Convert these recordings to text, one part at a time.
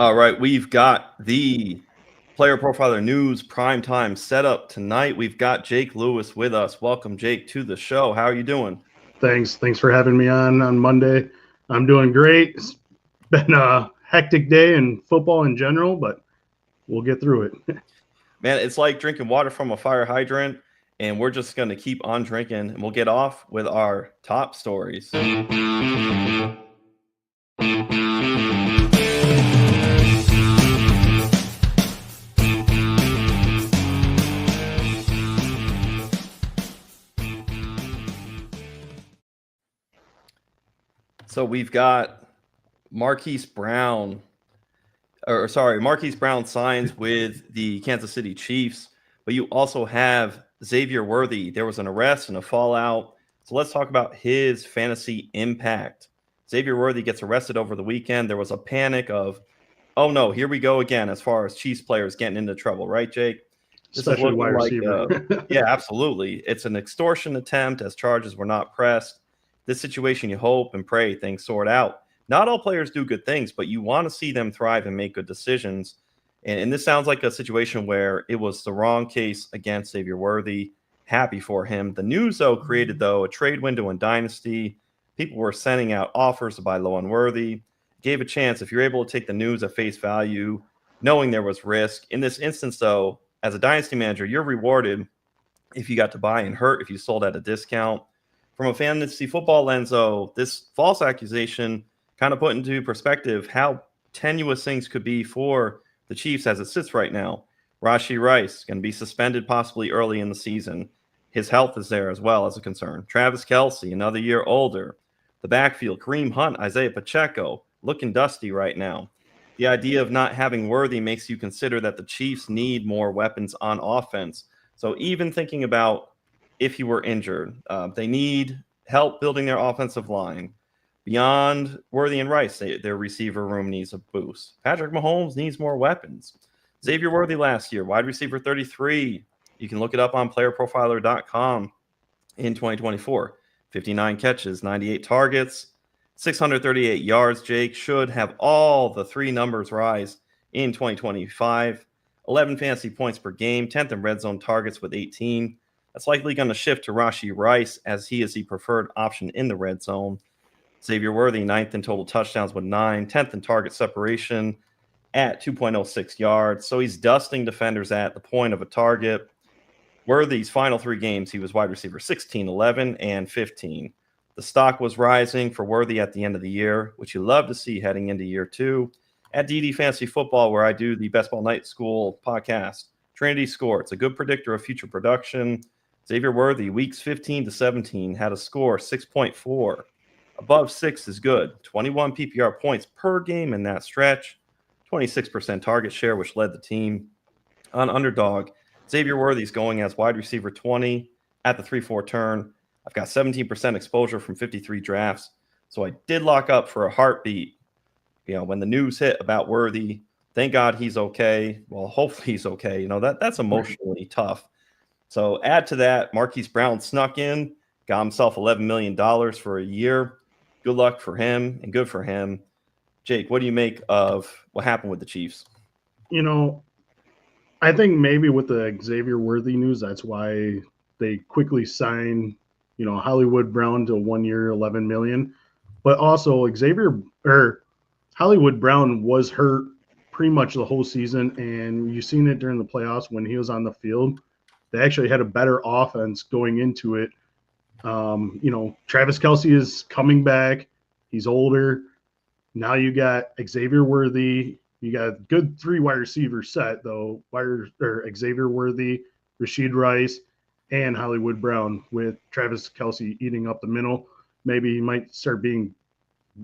All right, we've got the Player Profiler News primetime setup tonight. We've got Jake Lewis with us. Welcome, Jake, to the show. How are you doing? Thanks for having me on Monday. I'm doing great. It's been a hectic day in football in general, but we'll get through it. Man, it's like drinking water from a fire hydrant, and we're just going to keep on drinking, and we'll get off with our top stories. So we've got Marquise Brown signs with the Kansas City Chiefs, but you also have Xavier Worthy. There was an arrest and a fallout. So let's talk about his fantasy impact. Xavier Worthy gets arrested over the weekend. There was a panic of, oh no, here we go again as far as Chiefs players getting into trouble, right, Jake? This especially wide receiver. Yeah, absolutely. It's an extortion attempt as charges were not pressed. This situation, you hope and pray things sort out. Not all players do good things, but you want to see them thrive and make good decisions. And this sounds like a situation where it was the wrong case against Xavier Worthy. Happy for him. The news, though, created, a trade window in Dynasty. People were sending out offers to buy low on Worthy. Gave a chance if you're able to take the news at face value, knowing there was risk. In this instance, though, as a Dynasty manager, you're rewarded if you got to buy and hurt if you sold at a discount. From a fantasy football lens, though, this false accusation kind of put into perspective how tenuous things could be for the Chiefs as it sits right now. Rashee Rice going to be suspended possibly early in the season. His health is there as well as a concern. Travis Kelce, another year older. The backfield, Kareem Hunt, Isaiah Pacheco, looking dusty right now. The idea of not having Worthy makes you consider that the Chiefs need more weapons on offense. So even thinking about if he were injured, they need help building their offensive line. Beyond Worthy and Rice, their receiver room needs a boost. Patrick Mahomes needs more weapons. Xavier Worthy last year, wide receiver 33. You can look it up on playerprofiler.com in 2024. 59 catches, 98 targets, 638 yards. Jake should have all the three numbers rise in 2025. 11 fantasy points per game, 10th in red zone targets with 18. That's likely going to shift to Rashee Rice as he is the preferred option in the red zone. Xavier Worthy, 9th in total touchdowns with 9, 10th in target separation at 2.06 yards. So he's dusting defenders at the point of a target. Worthy's final three games, he was wide receiver 16, 11, and 15. The stock was rising for Worthy at the end of the year, which you love to see heading into year two. At DD Fantasy Football, where I do the Best Ball Night School podcast, Trinity Score, it's a good predictor of future production. Xavier Worthy, weeks 15 to 17, had a score 6.4. Above 6 is good. 21 PPR points per game in that stretch. 26% target share, which led the team. On Underdog, Xavier Worthy's going as wide receiver 20 at the 3-4 turn. I've got 17% exposure from 53 drafts. So I did lock up for a heartbeat. When the news hit about Worthy, thank God he's okay. Well, hopefully he's okay. That's emotionally tough. So add to that, Marquise Brown snuck in, got himself $11 million for a year. Good luck for him and good for him. Jake, what do you make of what happened with the Chiefs? I think maybe with the Xavier Worthy news, that's why they quickly signed, Hollywood Brown to 1 year, $11 million. But also Hollywood Brown was hurt pretty much the whole season, and you've seen it during the playoffs when he was on the field. They actually had a better offense going into it. Travis Kelce is coming back. He's older. Now you got Xavier Worthy. You got a good three wide receiver set, though. Xavier Worthy, Rashee Rice, and Hollywood Brown, with Travis Kelce eating up the middle. Maybe he might start being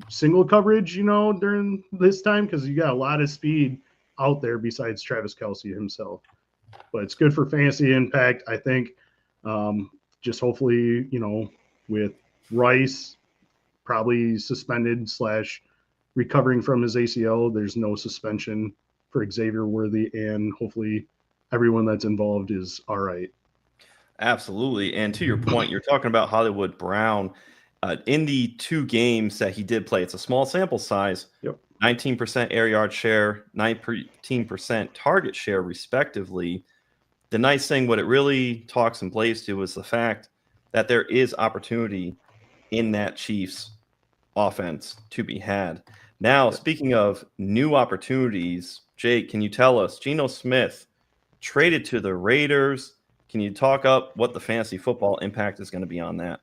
single coverage, during this time, because you got a lot of speed out there besides Travis Kelce himself. But it's good for fantasy impact, I think. Just hopefully, with Rice probably suspended / recovering from his ACL, there's no suspension for Xavier Worthy, and hopefully everyone that's involved is all right. Absolutely. And to your point, you're talking about Hollywood Brown. In the 2 games that he did play, it's a small sample size. Yep. 19% air yard share, 19% target share, respectively. The nice thing, what it really talks and plays to, is the fact that there is opportunity in that Chiefs offense to be had. Now, speaking of new opportunities, Jake, can you tell us, Geno Smith traded to the Raiders? Can you talk up what the fantasy football impact is going to be on that?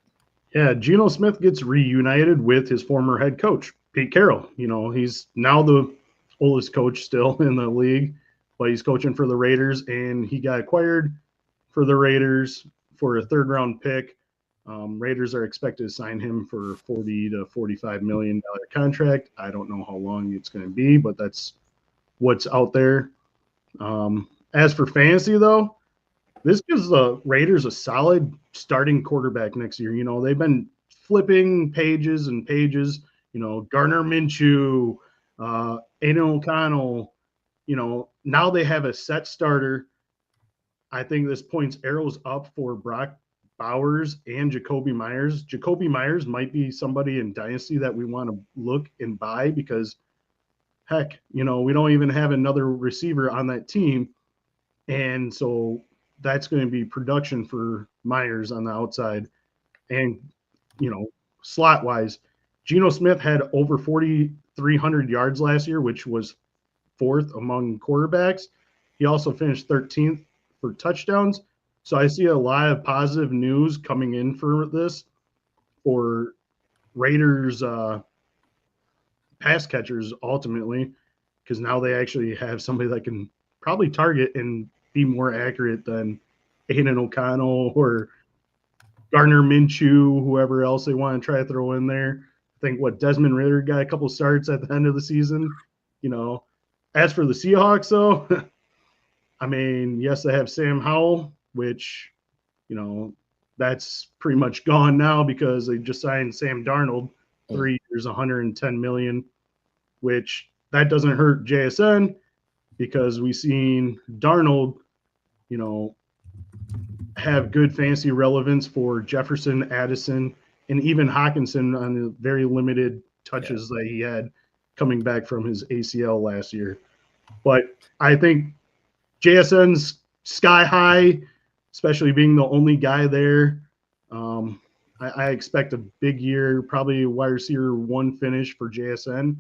Yeah, Geno Smith gets reunited with his former head coach, Pete Carroll. He's now the oldest coach still in the league, but he's coaching for the Raiders, and he got acquired for the Raiders for a third-round pick. Raiders are expected to sign him for $40 to $45 million contract. I don't know how long it's going to be, but that's what's out there. As for fantasy, though, this gives the Raiders a solid starting quarterback next year. They've been flipping pages and pages. Gardner Minshew, Aiden O'Connell. Now they have a set starter. I think this points arrows up for Brock Bowers and Jacoby Myers. Jacoby Myers might be somebody in Dynasty that we want to look and buy because, heck, we don't even have another receiver on that team. And so that's going to be production for Myers on the outside. And, slot-wise, Geno Smith had over 4,300 yards last year, which was fourth among quarterbacks. He also finished 13th for touchdowns. So I see a lot of positive news coming in for this for Raiders pass catchers ultimately, because now they actually have somebody that can probably target and be more accurate than Aiden O'Connell or Gardner Minshew, whoever else they want to try to throw in there. I think Desmond Ridder got a couple starts at the end of the season. As for the Seahawks, though, I mean, yes, they have Sam Howell, which, that's pretty much gone now because they just signed Sam Darnold, 3 years, $110 million, which that doesn't hurt JSN because we've seen Darnold, have good fantasy relevance for Jefferson, Addison, and even Hawkinson on the very limited touches that he had coming back from his ACL last year. But I think JSN's sky high, especially being the only guy there. I expect a big year, probably wide receiver 1 finish for JSN.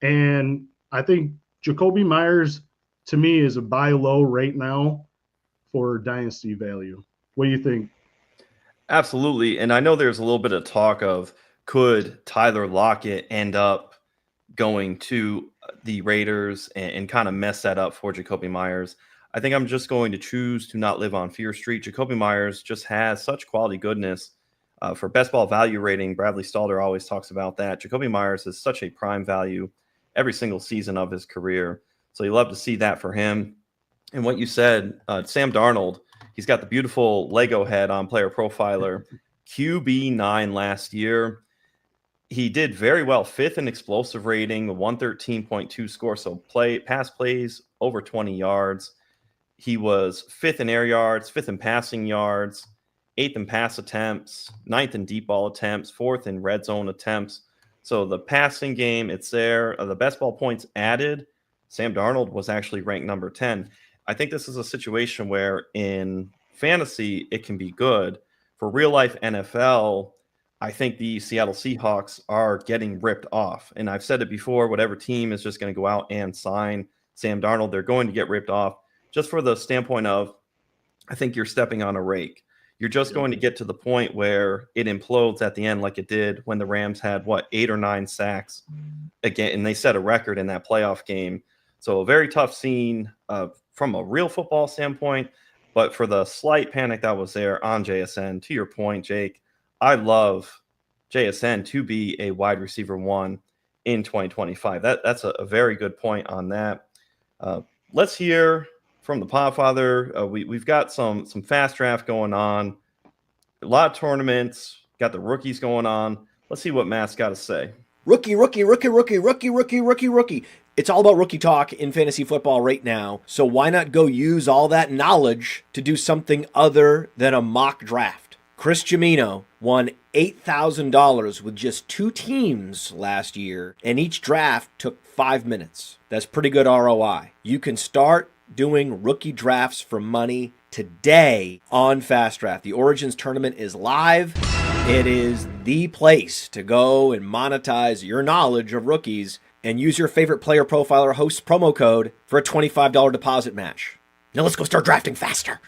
And I think Jacoby Myers, to me, is a buy low right now for dynasty value. What do you think? Absolutely. And I know there's a little bit of talk of could Tyler Lockett end up going to the Raiders and kind of mess that up for Jacoby Myers. I think I'm just going to choose to not live on Fear Street. Jacoby Myers just has such quality goodness. For best ball value rating, Bradley Stalder always talks about that. Jacoby Myers is such a prime value every single season of his career. So you love to see that for him. And what you said, Sam Darnold, he's got the beautiful Lego head on Player Profiler, QB9 last year. He did very well, 5th in explosive rating, a 113.2 score. So pass plays over 20 yards. He was 5th in air yards, 5th in passing yards, 8th in pass attempts, 9th in deep ball attempts, 4th in red zone attempts. So the passing game, it's there. The best ball points added, Sam Darnold was actually ranked number 10. I think this is a situation where in fantasy, it can be good. For real life NFL, I think the Seattle Seahawks are getting ripped off. And I've said it before, whatever team is just going to go out and sign Sam Darnold, they're going to get ripped off. Just for the standpoint of, I think you're stepping on a rake. You're just going to get to the point where it implodes at the end like it did when the Rams had, 8 or 9 sacks again, and they set a record in that playoff game. So a very tough scene from a real football standpoint, but for the slight panic that was there on JSN, to your point, Jake, I love JSN to be a wide receiver 1 in 2025. That's a very good point on that. Let's hear from the Podfather. We've got some fast draft going on, a lot of tournaments, got the rookies going on. Let's see what Matt's got to say. Rookie. It's all about rookie talk in fantasy football right now. So why not go use all that knowledge to do something other than a mock draft? Chris Gimino won $8,000 with just 2 teams last year, and each draft took 5 minutes. That's pretty good ROI. You can start doing rookie drafts for money today on FastDraft. The Origins tournament is live. It is the place to go and monetize your knowledge of rookies, and use your favorite Player Profiler host promo code for a $25 deposit match. Now let's go start drafting faster.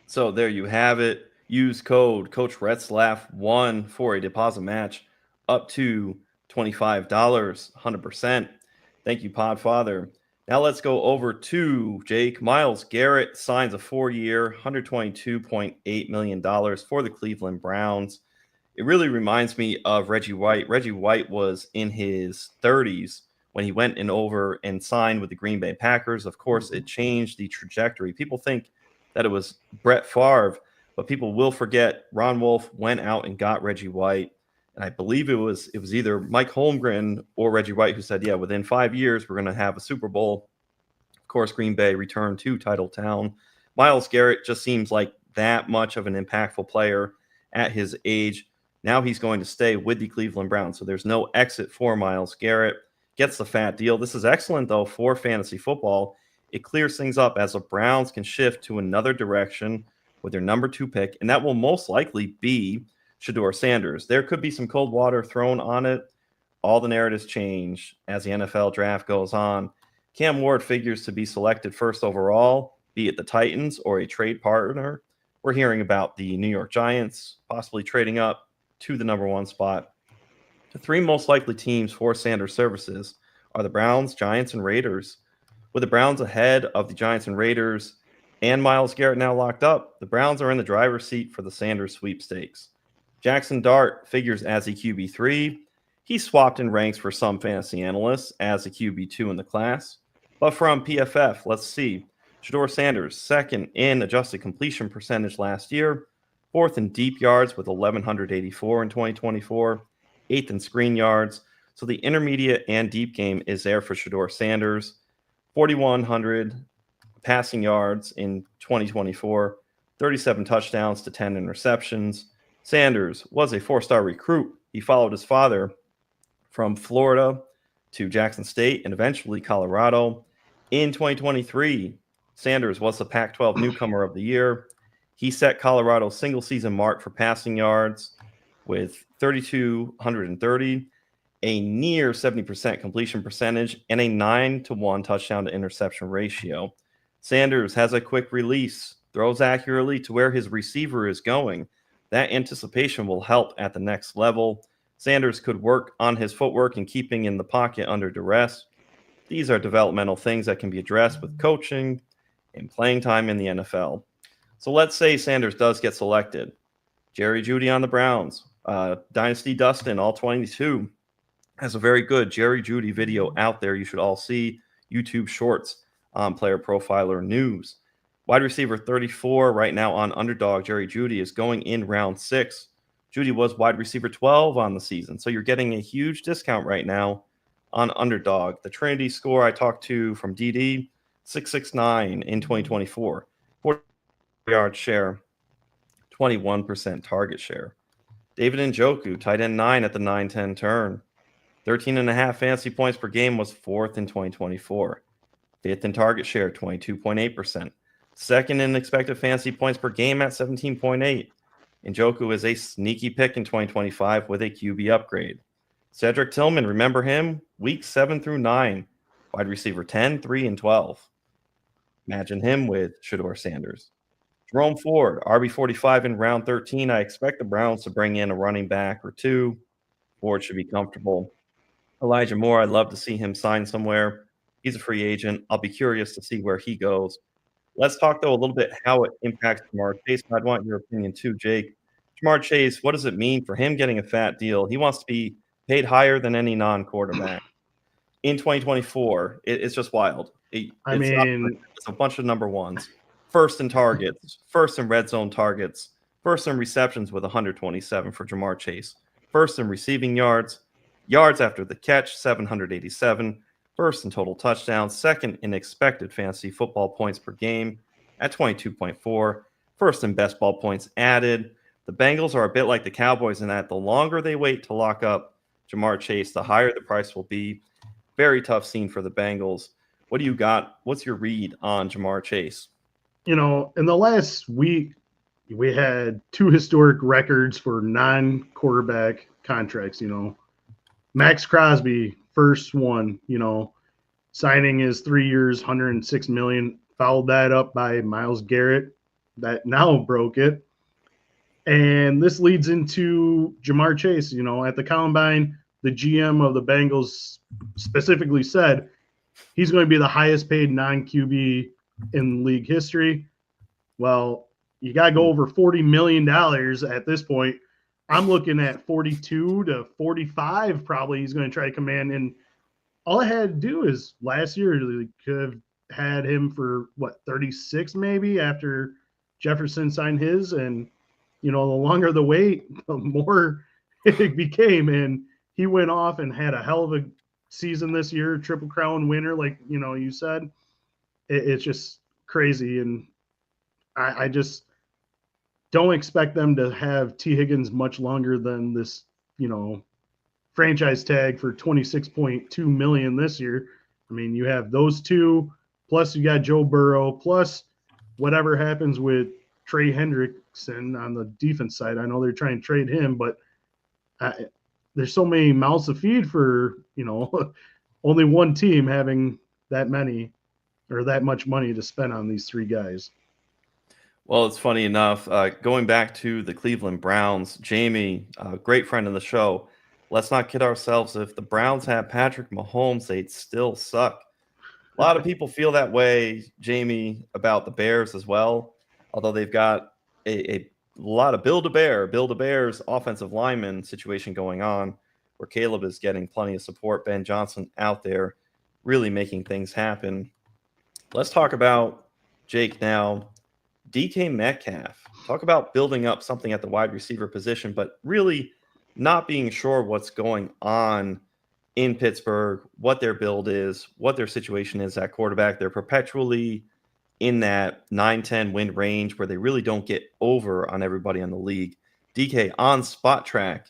So there you have it. Use code Coach Retzlaff 1 for a deposit match up to $25, 100%. Thank you, Podfather. Now let's go over to Jake. Myles Garrett signs a 4-year, $122.8 million for the Cleveland Browns. It really reminds me of Reggie White. Reggie White was in his 30s when he went over and signed with the Green Bay Packers. Of course, it changed the trajectory. People think that it was Brett Favre, but people will forget Ron Wolf went out and got Reggie White. And I believe it was either Mike Holmgren or Reggie White who said, yeah, within 5 years, we're going to have a Super Bowl. Of course, Green Bay returned to Title Town. Myles Garrett just seems like that much of an impactful player at his age. Now he's going to stay with the Cleveland Browns. So there's no exit for Myles Garrett. Gets the fat deal. This is excellent, though, for fantasy football. It clears things up as the Browns can shift to another direction with their number 2 pick, and that will most likely be Shedeur Sanders. There could be some cold water thrown on it. All the narratives change as the NFL draft goes on. Cam Ward figures to be selected first overall, be it the Titans or a trade partner. We're hearing about the New York Giants possibly trading up to the number 1 spot. The 3 most likely teams for Sanders' services are the Browns, Giants, and Raiders. With the Browns ahead of the Giants and Raiders and Myles Garrett now locked up, the Browns are in the driver's seat for the Sanders sweepstakes. Jackson Dart figures as a QB3. He's swapped in ranks for some fantasy analysts as a QB2 in the class. But from PFF, let's see. Shedeur Sanders, 2nd in adjusted completion percentage last year, 4th in deep yards with 1,184 in 2024, 8th in screen yards. So the intermediate and deep game is there for Shedeur Sanders. 4,100 passing yards in 2024, 37 touchdowns to 10 interceptions. Sanders was a 4-star recruit. He followed his father from Florida to Jackson State and eventually Colorado. In 2023, Sanders was the Pac-12 newcomer of the year. He set Colorado's single-season mark for passing yards with 3,230, a near 70% completion percentage, and a 9-to-1 touchdown to interception ratio. Sanders has a quick release, throws accurately to where his receiver is going. That anticipation will help at the next level. Sanders could work on his footwork and keeping in the pocket under duress. These are developmental things that can be addressed with coaching and playing time in the NFL. So let's say Sanders does get selected. Jerry Jeudy on the Browns. Dynasty Dustin, all 22, has a very good Jerry Jeudy video out there. You should all see YouTube Shorts on Player Profiler News. Wide receiver 34 right now on Underdog. Jerry Jeudy is going in round 6. Jeudy was wide receiver 12 on the season. So you're getting a huge discount right now on Underdog. The Trinity score I talked to from DD, 669 in 2024. 40-yard share, 21% target share. David Njoku, tight end 9 at the 9-10 turn. 13.5 fantasy points per game, was 4th in 2024. 5th in target share, 22.8%. 2nd in expected fantasy points per game at 17.8. Njoku is a sneaky pick in 2025 with a QB upgrade. Cedric Tillman, remember him? Weeks 7 through 9. Wide receiver 10, 3, and 12. Imagine him with Shedeur Sanders. Jerome Ford, RB45 in round 13. I expect the Browns to bring in a running back or 2. Ford should be comfortable. Elijah Moore, I'd love to see him sign somewhere. He's a free agent. I'll be curious to see where he goes. Let's talk, though, a little bit how it impacts Jamar Chase. I'd want your opinion, too, Jake. Jamar Chase, what does it mean for him getting a fat deal? He wants to be paid higher than any non-quarterback. In 2024, it's just wild. It's a bunch of number ones. First in targets, first in red zone targets, first in receptions with 127 for Jamar Chase. First in receiving yards, yards after the catch, 787. First in total touchdowns, 2nd in expected fantasy football points per game at 22.4. First in best ball points added The Bengals are a bit like the Cowboys in that the longer they wait to lock up Jamar Chase, the higher the price will be. Very tough scene for the Bengals. What do you got? What's your read on Jamar Chase? In the last week, we had 2 historic records for non-quarterback contracts. Max Crosby, first one, signing his 3 years, $106 million. Followed that up by Myles Garrett, that now broke it. And this leads into Jamar Chase. At the Combine, the GM of the Bengals specifically said he's going to be the highest paid non-QB in league history. Well, you got to go over $40 million at this point. I'm looking at 42 to 45 probably he's going to try to command. And all I had to do is last year they could have had him for, 36 maybe after Jefferson signed his. And, the longer the wait, the more it became. And he went off and had a hell of a season this year, Triple Crown winner, like, you said. It's just crazy. And I just don't expect them to have T. Higgins much longer than this, franchise tag for $26.2 million this year. I mean, you have those two, plus you got Joe Burrow, plus whatever happens with Trey Hendrickson on the defense side. I know they're trying to trade him, but there's so many mouths to feed for, only one team having that many or that much money to spend on these 3 guys. Well, it's funny enough, going back to the Cleveland Browns, Jamie, a great friend of the show, let's not kid ourselves. If the Browns had Patrick Mahomes, they'd still suck. A lot of people feel that way, Jamie, about the Bears as well, although they've got a lot of Build-A-Bears offensive lineman situation going on where Caleb is getting plenty of support. Ben Johnson out there really making things happen. Let's talk about, Jake, now. DK Metcalf. Talk about building up something at the wide receiver position, but really not being sure what's going on in Pittsburgh, what their build is, what their situation is at quarterback. They're perpetually in that 9-10 win range where they really don't get over on everybody in the league. DK on Spot Track,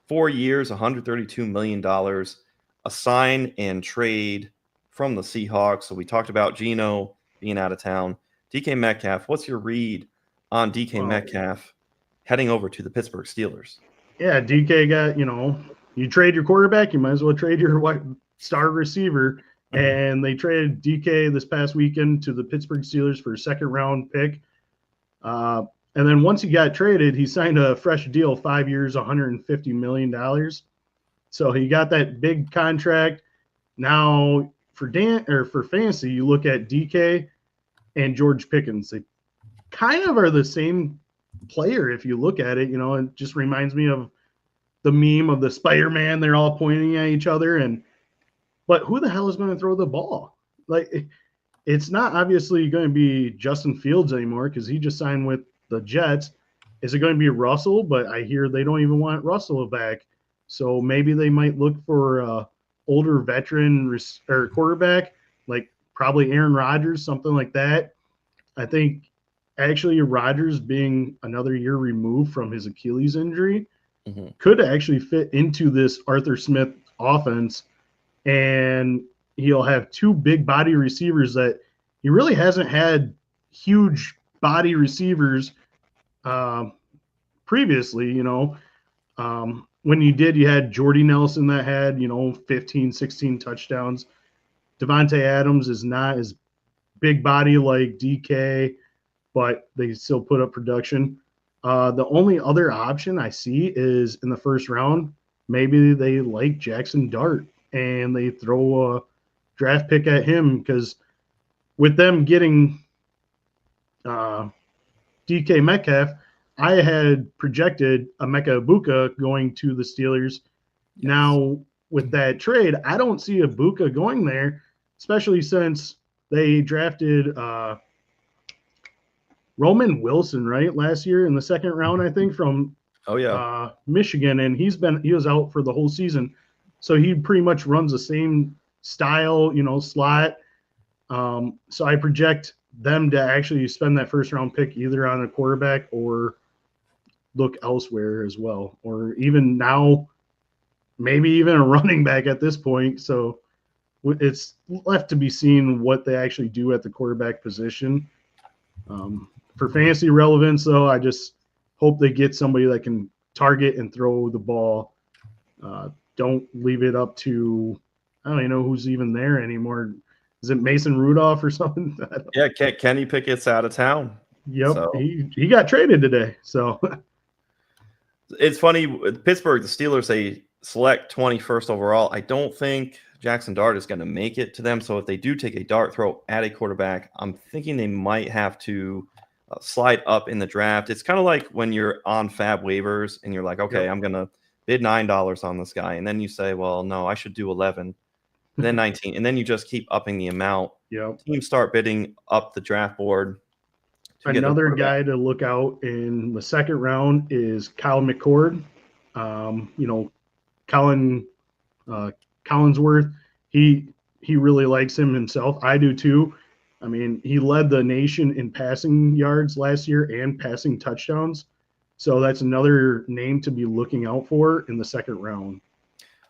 4 years, $132 million, a sign and trade from the Seahawks. So we talked about Geno being out of town. DK Metcalf, what's your read on DK Metcalf heading over to the Pittsburgh Steelers? Yeah, DK got, you trade your quarterback, you might as well trade your star receiver. And they traded DK this past weekend to the Pittsburgh Steelers for a 2nd-round pick. And then once he got traded, he signed a fresh deal, 5 years, $150 million. So he got that big contract. Now for fantasy, you look at DK and George Pickens. They kind of are the same player if you look at it. It just reminds me of the meme of the Spider-Man. They're all pointing at each other. But who the hell is going to throw the ball? It's not obviously going to be Justin Fields anymore because he just signed with the Jets. Is it going to be Russell? But I hear they don't even want Russell back. So maybe they might look for a older veteran or quarterback, like probably Aaron Rodgers, something like that. I think actually Rodgers being another year removed from his Achilles injury could actually fit into this Arthur Smith offense. And he'll have 2 big body receivers that he really hasn't had huge body receivers previously. When you did, you had Jordy Nelson that had, 15, 16 touchdowns. Davante Adams is not as big body like DK, but they still put up production. The only other option I see is in the 1st round, maybe they like Jackson Dart and they throw a draft pick at him because with them getting DK Metcalf, I had projected Emeka Egbuka going to the Steelers. Yes. Now, with that trade, I don't see Egbuka going there, especially since they drafted Roman Wilson, right, last year in the 2nd round, I think, from Michigan, and he was out for the whole season. So he pretty much runs the same style, slot. So I project them to actually spend that 1st round pick either on a quarterback or look elsewhere as well, or even now, maybe even a running back at this point. So it's left to be seen what they actually do at the quarterback position. For fantasy relevance, though, I just hope they get somebody that can target and throw the ball. Don't leave it up to, I don't even know who's even there anymore. Is it Mason Rudolph or something? Yeah, Kenny Pickett's out of town. Yep, So he got traded today. So it's funny, Pittsburgh, the Steelers, they select 21st overall. I don't think Jackson Dart is going to make it to them. So if they do take a dart throw at a quarterback, I'm thinking they might have to slide up in the draft. It's kind of like when you're on Fab waivers and you're like, okay, Yep. I'm going to bid $9 on this guy. And then you say, well, no, I should do 11, and then 19. And then you just keep upping the amount. Yep. Teams start bidding up the draft board. Another guy to look out in the second round is Kyle McCord. Collinsworth, he really likes him himself. I do too. I mean, he led the nation in passing yards last year and passing touchdowns. So that's another name to be looking out for in the second round.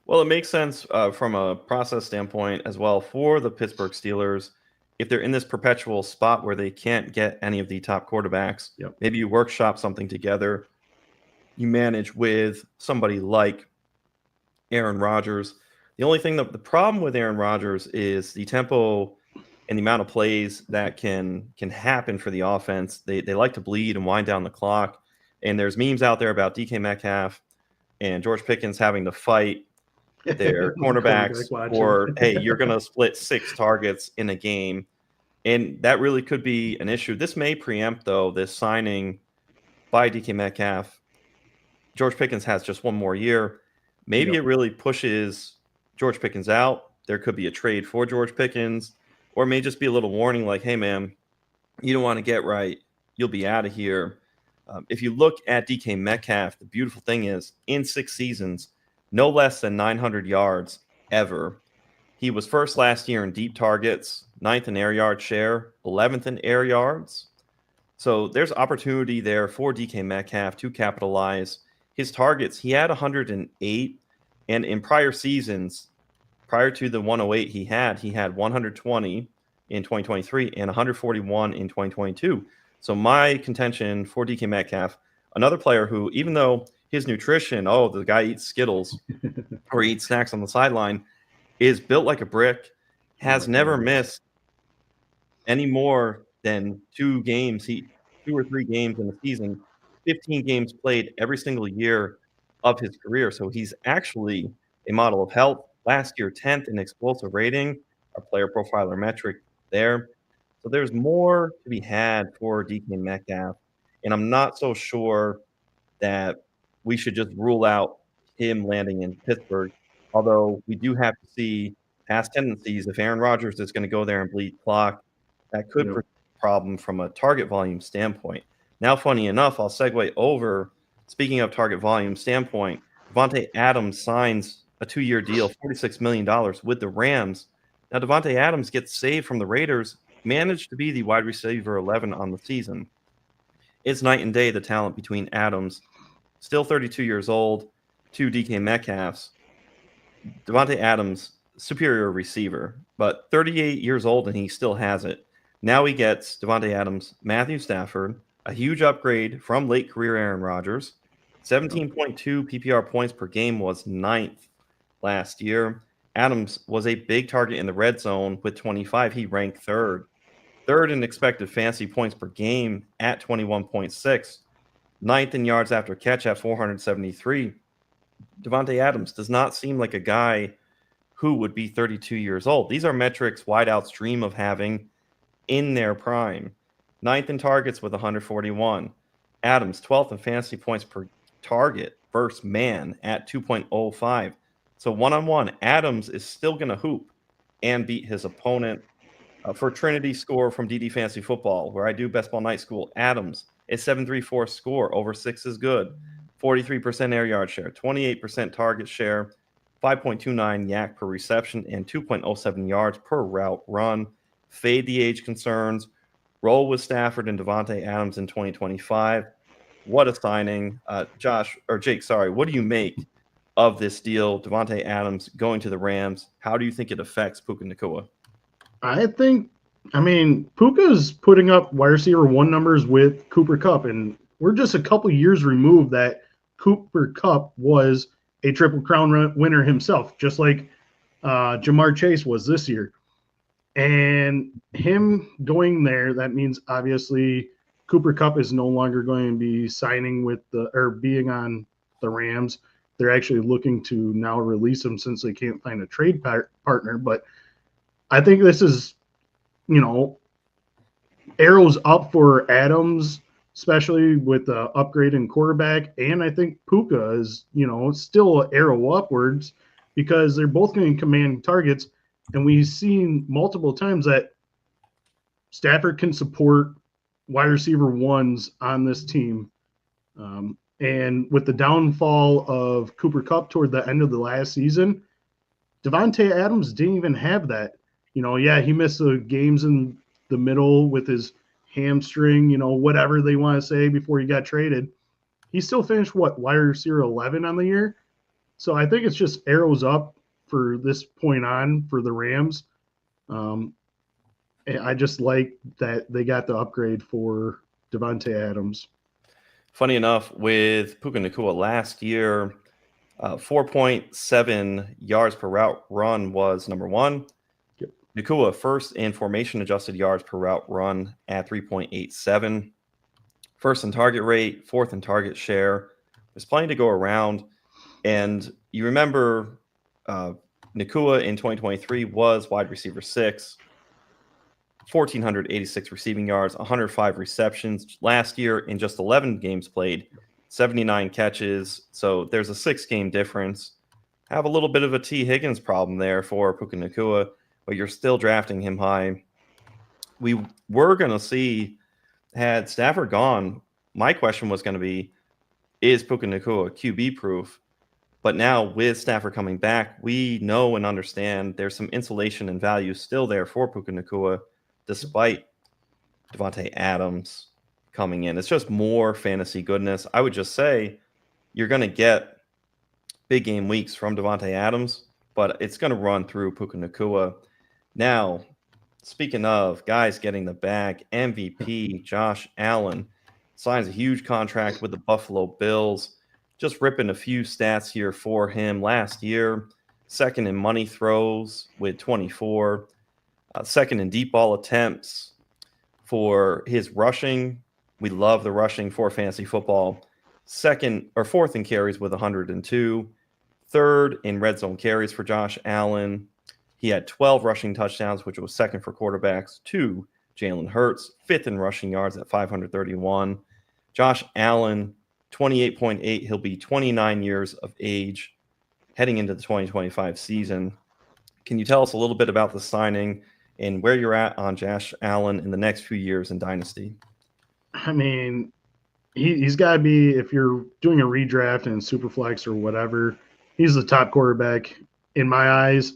Well, it makes sense from a process standpoint as well for the Pittsburgh Steelers. If they're in this perpetual spot where they can't get any of the top quarterbacks, Yep. Maybe you workshop something together. You manage with somebody like Aaron Rodgers. The only thing that the problem with Aaron Rodgers is the tempo and the amount of plays that can happen for the offense. They like to bleed and wind down the clock. And there's memes out there about DK Metcalf and George Pickens having to fight their cornerbacks or, hey, you're going to split 6 targets in a game. And that really could be an issue. This may preempt, though, this signing by DK Metcalf. George Pickens has just one more year. Maybe It really pushes George Pickens out. There could be a trade for George Pickens, or it may just be a little warning like, hey, man, you don't want to get right. You'll be out of here. If you look at DK Metcalf, the beautiful thing is in 6 seasons, no less than 900 yards ever. He was first last year in deep targets, 9th in air yard share, 11th in air yards. So there's opportunity there for DK Metcalf to capitalize. His targets, he had 108, and in prior seasons, prior to the 108 he had 120 in 2023 and 141 in 2022. So my contention for DK Metcalf, another player who, even though his nutrition, the guy eats Skittles or eats snacks on the sideline, is built like a brick, has never missed any more than 2 or 3 games in a season, 15 games played every single year of his career. So he's actually a model of health. Last year, 10th in explosive rating, our player profiler metric there. So there's more to be had for DK Metcalf. And I'm not so sure that we should just rule out him landing in Pittsburgh, although we do have to see past tendencies. If Aaron Rodgers is going to go there and bleed clock, that could present a problem from a target volume standpoint. Now, funny enough, I'll segue over. Speaking of target volume standpoint, Davante Adams signs a 2-year deal, $46 million with the Rams. Now, Davante Adams gets saved from the Raiders, managed to be the wide receiver 11 on the season. It's night and day, the talent between Adams, still 32 years old, to DK Metcalf's. Davante Adams, superior receiver, but 38 years old and he still has it. Now he gets Davante Adams, Matthew Stafford, a huge upgrade from late career Aaron Rodgers. 17.2 PPR points per game was 9th last year. Adams was a big target in the red zone with 25. He ranked 3rd. 3rd in expected fantasy points per game at 21.6. 9th in yards after catch at 473. Davante Adams does not seem like a guy who would be 32 years old. These are metrics wideouts dream of having in their prime. 9th in targets with 141. Adams, 12th in fantasy points per target, first man at 2.05. So one-on-one, Adams is still going to hoop and beat his opponent. For Trinity score from DD Fantasy Football, where I do Best Ball Night School, Adams, a 734 score, over 6 is good. 43% air yard share, 28% target share, 5.29 yak per reception, and 2.07 yards per route run. Fade the age concerns. Roll with Stafford and Davante Adams in 2025. What a signing. Josh, or Jake, sorry. What do you make of this deal? Davante Adams going to the Rams. How do you think it affects Puka Nacua? I mean, Puka's putting up wide receiver 1 numbers with Cooper Kupp, and we're just a couple years removed that Cooper Kupp was a Triple Crown winner himself, just like Jamar Chase was this year. And him going there, that means obviously Cooper Kupp is no longer going to be signing with being on the Rams. They're actually looking to now release him since they can't find a trade partner. But I think this is, arrows up for Adams, especially with the upgrade in quarterback. And I think Puka is, still an arrow upwards because they're both going to command targets. And we've seen multiple times that Stafford can support wide receiver 1s on this team. And with the downfall of Cooper Kupp toward the end of the last season, Davante Adams didn't even have that. He missed the games in the middle with his hamstring, whatever they want to say before he got traded. He still finished, wide receiver 11 on the year? So I think it's just arrows up for this point on for the Rams. I just like that they got the upgrade for Davante Adams. Funny enough, with Puka Nacua last year, 4.7 yards per route run was number 1. Yep. Nacua first in formation adjusted yards per route run at 3.87. First in target rate, fourth in target share. There's plenty to go around. And you remember Nacua in 2023 was wide receiver 6, 1,486 receiving yards, 105 receptions. Last year, in just 11 games played, 79 catches. So there's a 6-game difference. Have a little bit of a T. Higgins problem there for Puka Nacua, but you're still drafting him high. We were going to see, had Stafford gone, my question was going to be, is Puka Nacua QB proof? But now with Stafford coming back, we know and understand there's some insulation and value still there for Puka Nacua, despite Davante Adams coming in. It's just more fantasy goodness. I would just say you're going to get big game weeks from Davante Adams, but it's going to run through Puka Nacua. Now, speaking of guys getting the bag, MVP Josh Allen signs a huge contract with the Buffalo Bills. Just ripping a few stats here for him. Last year, second in money throws with 24, second in deep ball attempts. For his rushing, we love the rushing for fantasy football. Fourth in carries with 102. Third in red zone carries for Josh Allen. He had 12 rushing touchdowns, which was second for quarterbacks to Jalen Hurts. Fifth in rushing yards at 531. Josh Allen, 28.8. He'll be 29 years of age heading into the 2025 season. Can you tell us a little bit about the signing and where you're at on Josh Allen in the next few years in Dynasty? I mean, he's got to be, if you're doing a redraft in Superflex or whatever, he's the top quarterback in my eyes,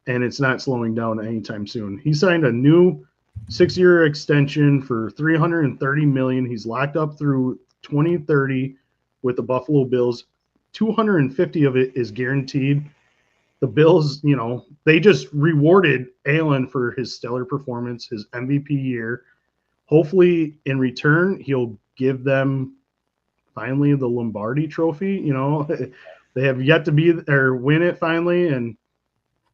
and it's not slowing down anytime soon. He signed a new 6-year extension for $330 million. He's locked up through 2030 with the Buffalo Bills. 250 of it is guaranteed. The Bills, they just rewarded Allen for his stellar performance, his MVP year. Hopefully, in return, he'll give them finally the Lombardi Trophy. They have yet to win it finally, and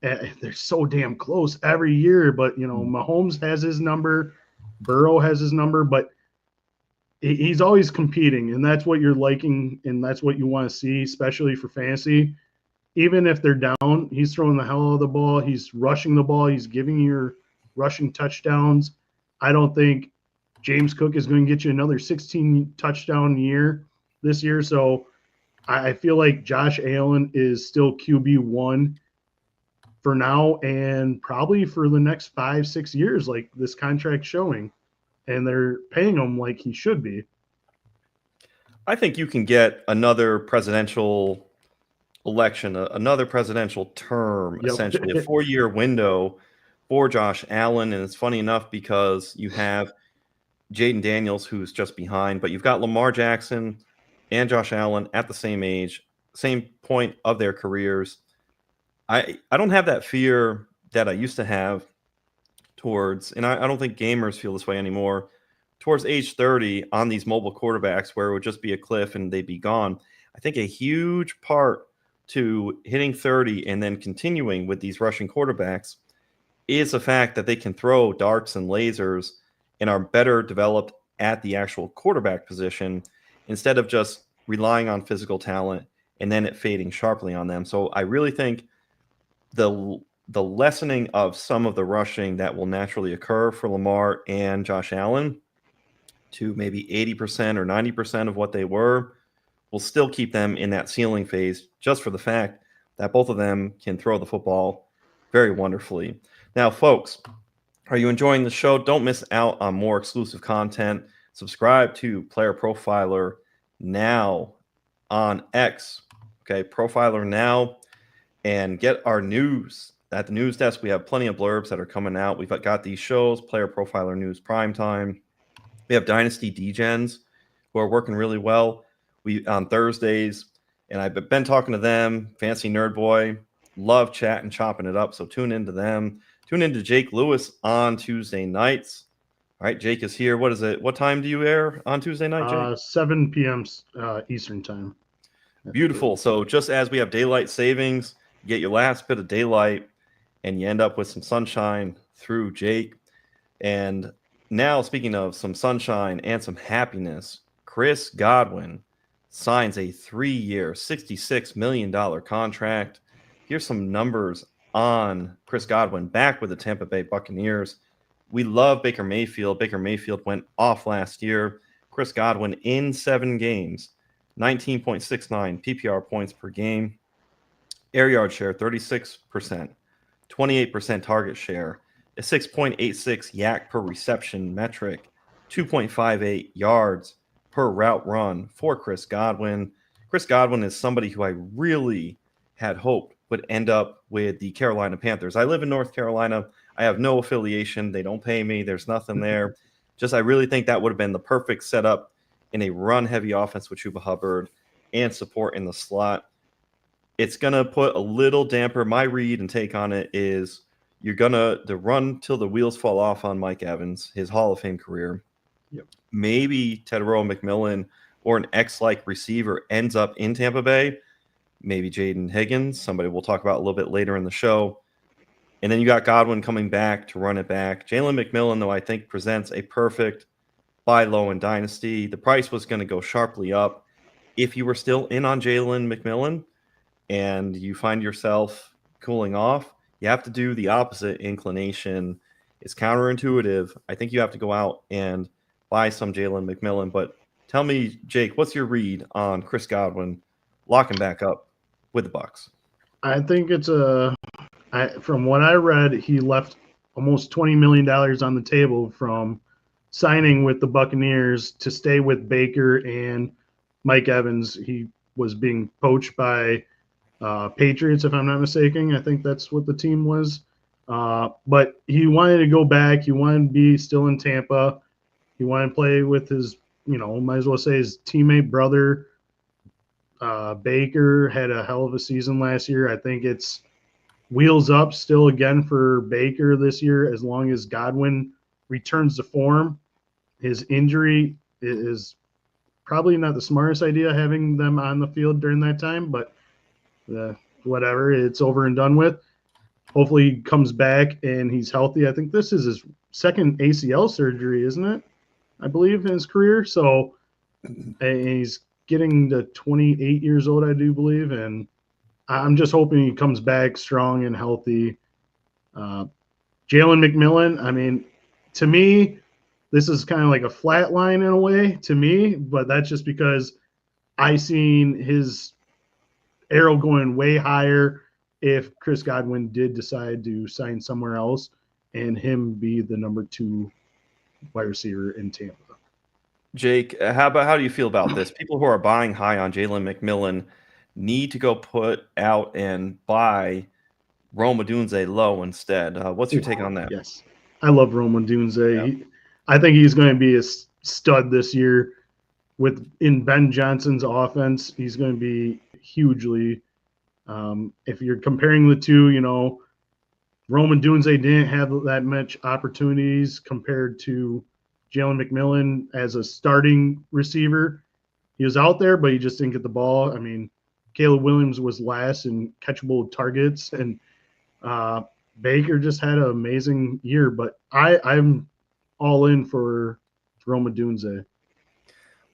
they're so damn close every year. But Mahomes has his number, Burrow has his number, but he's always competing, and that's what you're liking, and that's what you want to see, especially for fantasy. Even if they're down, he's throwing the hell out of the ball. He's rushing the ball. He's giving you your rushing touchdowns. I don't think James Cook is going to get you another 16 touchdown year this year. So I feel like Josh Allen is still QB1 for now and probably for the next 5-6 years, like this contract showing. And they're paying him like he should be. I think you can get another presidential election, another presidential term, essentially a 4-year window for Josh Allen. And it's funny enough because you have Jaden Daniels, who's just behind, but you've got Lamar Jackson and Josh Allen at the same age, same point of their careers. I don't have that fear that I used to have towards, and I don't think gamers feel this way anymore, towards age 30 on these mobile quarterbacks where it would just be a cliff and they'd be gone. I think a huge part to hitting 30 and then continuing with these rushing quarterbacks is the fact that they can throw darts and lasers and are better developed at the actual quarterback position instead of just relying on physical talent and then it fading sharply on them. So I really think the lessening of some of the rushing that will naturally occur for Lamar and Josh Allen to maybe 80% or 90% of what they were will still keep them in that ceiling phase just for the fact that both of them can throw the football very wonderfully. Now, folks, are you enjoying the show? Don't miss out on more exclusive content. Subscribe to Player Profiler now on X. Okay, Profiler now, and get our news. At the news desk, we have plenty of blurbs that are coming out. We've got these shows, Player Profiler News Primetime. We have Dynasty Degens who are working really well. We on Thursdays, and I've been talking to them. Fancy Nerd Boy, love chatting, chopping it up. So tune into them. Tune into Jake Lewis on Tuesday nights. All right, Jake is here. What is it? What time do you air on Tuesday night, Jake? 7 p.m. Eastern time. Beautiful. So just as we have daylight savings, you get your last bit of daylight, and you end up with some sunshine through Jake. And now, speaking of some sunshine and some happiness, Chris Godwin signs a 3-year, $66 million contract. Here's some numbers on Chris Godwin back with the Tampa Bay Buccaneers. We love Baker Mayfield. Baker Mayfield went off last year. Chris Godwin in 7 games, 19.69 PPR points per game. Air yard share, 36%, 28% target share, a 6.86 yak per reception metric, 2.58 yards per route run for Chris Godwin. Chris Godwin is somebody who I really had hoped would end up with the Carolina Panthers. I live in North Carolina. I have no affiliation. They don't pay me. There's nothing there. Just I really think that would have been the perfect setup in a run-heavy offense with Chuba Hubbard and support in the slot. It's going to put a little damper. My read and take on it is you're going to run till the wheels fall off on Mike Evans, his Hall of Fame career. Yep. Maybe Tedero McMillan or an X-like receiver ends up in Tampa Bay. Maybe Jaden Higgins, somebody we'll talk about a little bit later in the show. And then you got Godwin coming back to run it back. Jalen McMillan, though, I think presents a perfect buy low in Dynasty. The price was going to go sharply up. If you were still in on Jalen McMillan and you find yourself cooling off, you have to do the opposite inclination. It's counterintuitive. I think you have to go out and buy some Jalen McMillan. But tell me, Jake, what's your read on Chris Godwin locking back up with the Bucs? I think it's from what I read, he left almost $20 million on the table from signing with the Buccaneers to stay with Baker and Mike Evans. He was being poached by Patriots, if I'm not mistaken. I think that's what the team was. But he wanted to go back. He wanted to be still in Tampa. He wanted to play with his, might as well say his teammate brother. Baker had a hell of a season last year. I think it's wheels up still again for Baker this year as long as Godwin returns to form. His injury is probably not the smartest idea having them on the field during that time, but whatever, it's over and done with. Hopefully he comes back and he's healthy. I think this is his second ACL surgery, isn't it? I believe in his career. So and he's getting to 28 years old, I do believe, and I'm just hoping he comes back strong and healthy. Jalen McMillan, I mean, to me, this is kind of like a flat line in a way to me, but that's just because I seen his arrow going way higher if Chris Godwin did decide to sign somewhere else and him be the number 2 wide receiver in Tampa. Jake, how do you feel about this? People who are buying high on Jalen McMillan need to go put out and buy Rome Odunze low instead. What's your take on that? Yes, I love Rome Odunze. I think he's going to be a stud this year in Ben Johnson's offense. He's going to be hugely. If you're comparing the two, Roman Dunze didn't have that much opportunities compared to Jalen McMillan as a starting receiver. He was out there, but he just didn't get the ball. I mean, Caleb Williams was last in catchable targets, and Baker just had an amazing year. But I'm all in for Roma Dunze.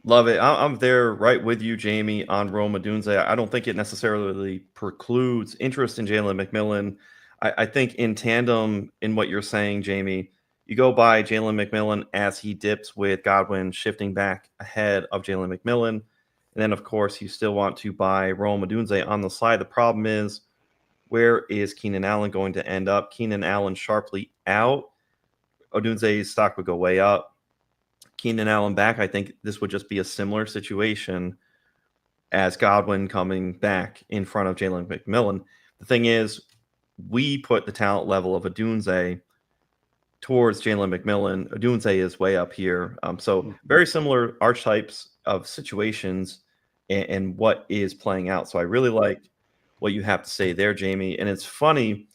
Love it. I'm there right with you, Jamie, on Roma Dunze. I don't think it necessarily precludes interest in Jalen McMillan. I think in tandem in what you're saying, Jamie, you go by Jalen McMillan as he dips with Godwin shifting back ahead of Jalen McMillan. And then, of course, you still want to buy Roma Dunze on the side. The problem is, where is Keenan Allen going to end up? Keenan Allen sharply out. Odunze's stock would go way up. Keenan Allen back, I think this would just be a similar situation as Godwin coming back in front of Jalen McMillan. The thing is, we put the talent level of Odunze towards Jalen McMillan. Odunze is way up here. So very similar archetypes of situations and what is playing out. So I really like what you have to say there, Jamie. And it's funny,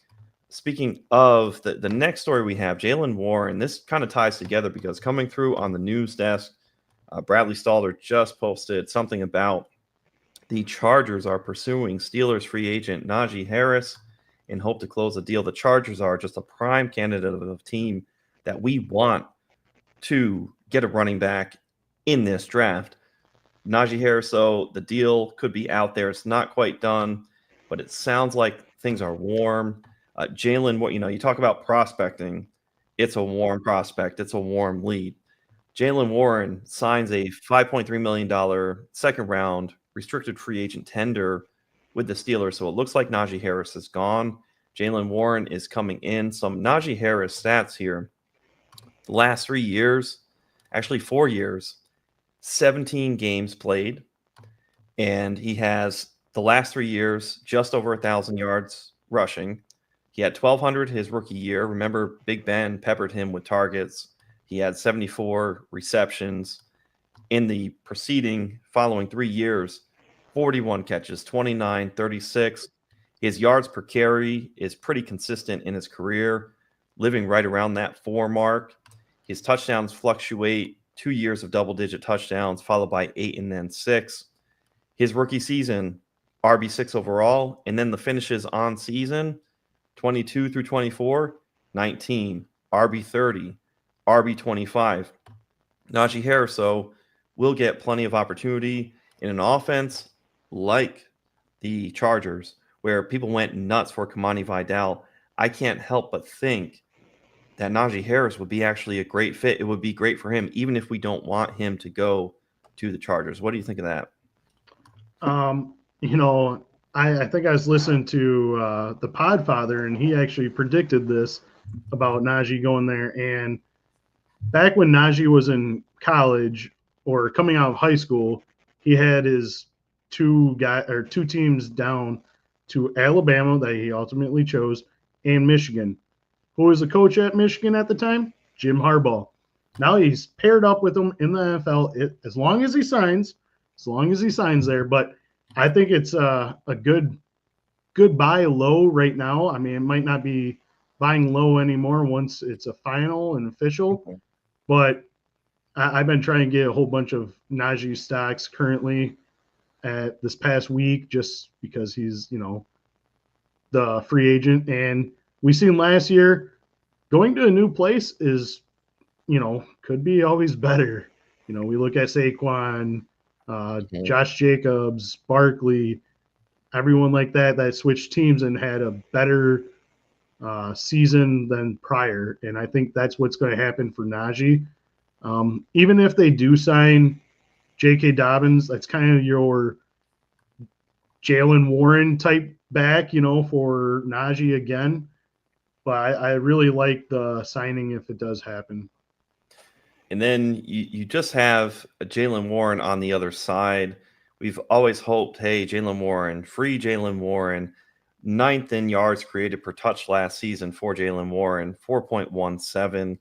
speaking of the next story we have, Jaylen Warren, this kind of ties together because coming through on the news desk, Bradley Stalder just posted something about the Chargers are pursuing Steelers free agent Najee Harris and hope to close the deal. The Chargers are just a prime candidate of a team that we want to get a running back in this draft. Najee Harris, though, the deal could be out there. It's not quite done, but it sounds like things are warm. Jalen, you talk about prospecting. It's a warm prospect. It's a warm lead. Jaylen Warren signs a $5.3 million second round restricted free agent tender with the Steelers. So it looks like Najee Harris is gone. Jaylen Warren is coming in. Some Najee Harris stats here. The last 3 years, actually 4 years, 17 games played. And he has the last 3 years just over 1,000 yards rushing. He had 1,200 his rookie year. Remember, Big Ben peppered him with targets. He had 74 receptions. In the preceding following 3 years, 41 catches, 29, 36. His yards per carry is pretty consistent in his career, living right around that 4 mark. His touchdowns fluctuate, 2 years of double-digit touchdowns, followed by 8 and then 6. His rookie season, RB6 overall, and then the finishes on season, 22 through 24, 19, RB30, RB25. Najee Harris, though, will get plenty of opportunity in an offense like the Chargers, where people went nuts for Kamani Vidal. I can't help but think that Najee Harris would be actually a great fit. It would be great for him, even if we don't want him to go to the Chargers. What do you think of that? I think I was listening to the Podfather, and he actually predicted this about Najee going there. And back when Najee was in college or coming out of high school, he had his two teams down to Alabama that he ultimately chose and Michigan. Who was the coach at Michigan at the time? Jim Harbaugh. Now he's paired up with him in the NFL as long as he signs there. But I think it's a good buy low right now. I mean, it might not be buying low anymore once it's a final and official. But I've been trying to get a whole bunch of Najee stocks currently at this past week just because he's, the free agent. And we seen last year going to a new place is, could be always better. We look at Saquon, Josh Jacobs, Barkley, everyone like that switched teams and had a better season than prior. And I think that's what's going to happen for Najee. Even if they do sign J.K. Dobbins, that's kind of your Jaylen Warren type back, for Najee again. But I really like the signing if it does happen. And then you just have a Jaylen Warren on the other side. We've always hoped, hey, Jaylen Warren, free Jaylen Warren, 9th in yards created per touch last season for Jaylen Warren, 4.17.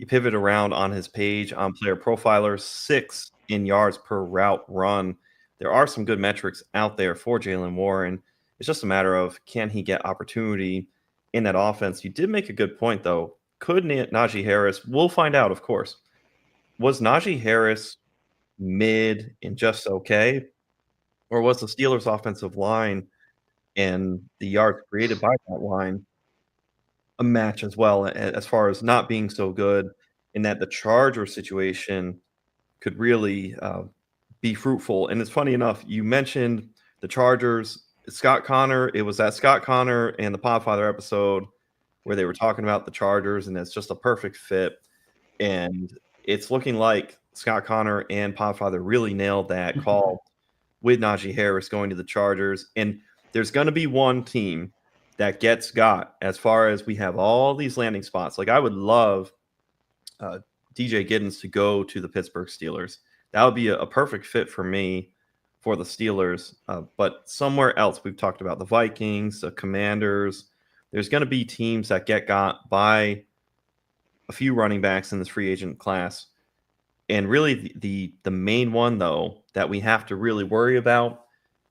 You pivot around on his page on Player Profiler, 6 in yards per route run. There are some good metrics out there for Jaylen Warren. It's just a matter of, can he get opportunity in that offense? You did make a good point, though. Could Najee Harris, we'll find out, of course. Was Najee Harris mid and just okay? Or was the Steelers' offensive line and the yards created by that line a match as well, as far as not being so good, in that the Charger situation could really be fruitful? And it's funny enough, you mentioned the Chargers, Scott Connor. It was that Scott Connor and the Podfather episode where they were talking about the Chargers, and it's just a perfect fit. And it's looking like Scott Connor and Podfather really nailed that call with Najee Harris going to the Chargers. And there's going to be one team that gets got, as far as we have all these landing spots. Like, I would love DJ Giddens to go to the Pittsburgh Steelers. That would be a perfect fit for me for the Steelers. But somewhere else, we've talked about the Vikings, the Commanders. There's going to be teams that get got by a few running backs in this free agent class. And really the main one, though, that we have to really worry about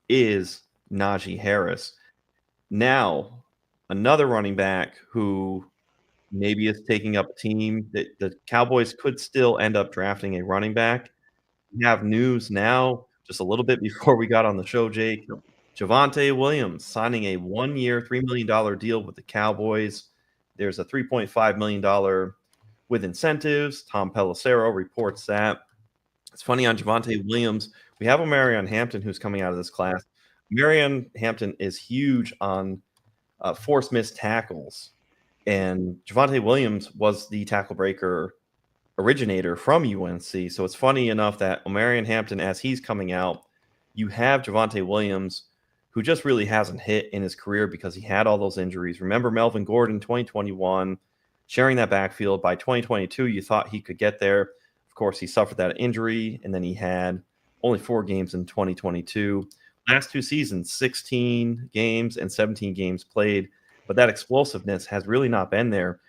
is Najee Harris. Now, another running back who maybe is taking up a team that the Cowboys could still end up drafting a running back. We have news now, just a little bit before we got on the show, Jake. Javonte Williams signing a 1-year, $3 million deal with the Cowboys. There's a $3.5 million with incentives. Tom Pelissero reports that. It's funny on Javonte Williams. We have Omarion Hampton, who's coming out of this class. Omarion Hampton is huge on forced missed tackles. And Javonte Williams was the tackle breaker originator from UNC. So it's funny enough that Omarion Hampton, as he's coming out, you have Javonte Williams, who just really hasn't hit in his career because he had all those injuries. Remember Melvin Gordon, 2021, sharing that backfield. By 2022, you thought he could get there. Of course, he suffered that injury, and then he had only 4 games in 2022. Last 2 seasons, 16 games and 17 games played, but that explosiveness has really not been there.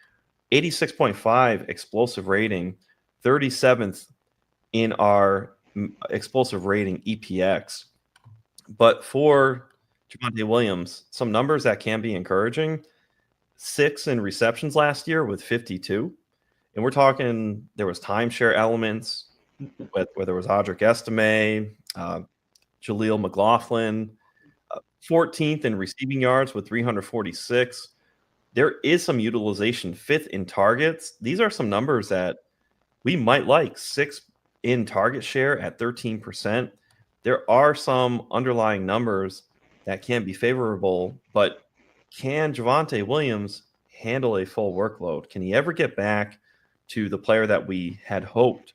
86.5 explosive rating, 37th in our explosive rating EPX. But for Javonte Williams, some numbers that can be encouraging: 6 in receptions last year with 52. And we're talking, there was timeshare elements, whether it was Audric Estime, Jaleel McLaughlin, 14th in receiving yards with 346. There is some utilization, 5th in targets. These are some numbers that we might like. 6th in target share at 13%. There are some underlying numbers that can be favorable, but can Javonte Williams handle a full workload? Can he ever get back to the player that we had hoped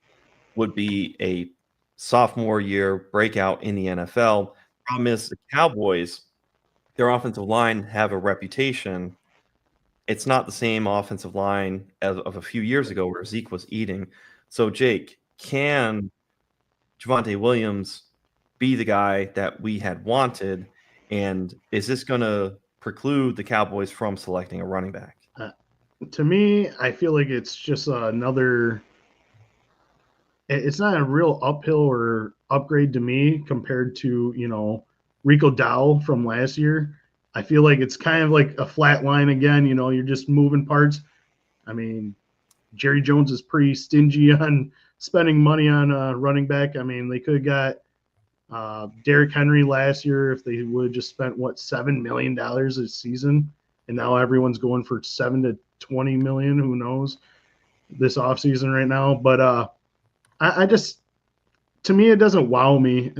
would be a sophomore year breakout in the NFL? Problem is, the Cowboys, their offensive line have a reputation. It's not the same offensive line as of a few years ago where Zeke was eating. So, Jake, can Javonte Williams be the guy that we had wanted? And is this going to preclude the Cowboys from selecting a running back? To me, I feel like it's just another – it's not a real uphill or upgrade to me compared to, Rico Dowell from last year. I feel like it's kind of like a flat line again. You're just moving parts. I mean, Jerry Jones is pretty stingy on spending money on a running back. I mean, they could have got Derrick Henry last year if they would have just spent, $7 million a season. And now everyone's going for $7 to $20 million. Who knows this offseason right now. But I just, to me, it doesn't wow me.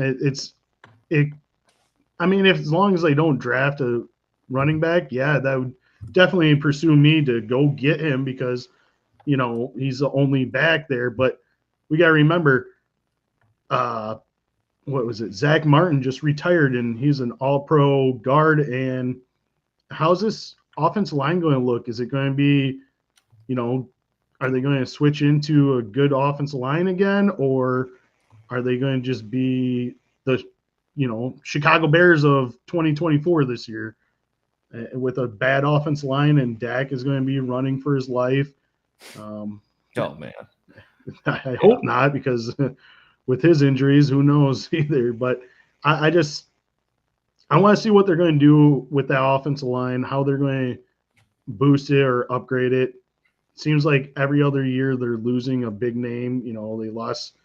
I mean, as long as they don't draft a running back, yeah, that would definitely pursue me to go get him because, he's the only back there. But we got to remember, what was it? Zach Martin just retired, and he's an all-pro guard. And how's this offensive line going to look? Is it going to be, are they going to switch into a good offensive line again, or are they going to just be the Chicago Bears of 2024 this year with a bad offensive line, and Dak is going to be running for his life? Oh man, I hope not, because with his injuries, who knows either. But I want to see what they're going to do with that offensive line, how they're going to boost it or upgrade it. Seems like every other year they're losing a big name. You know, they lost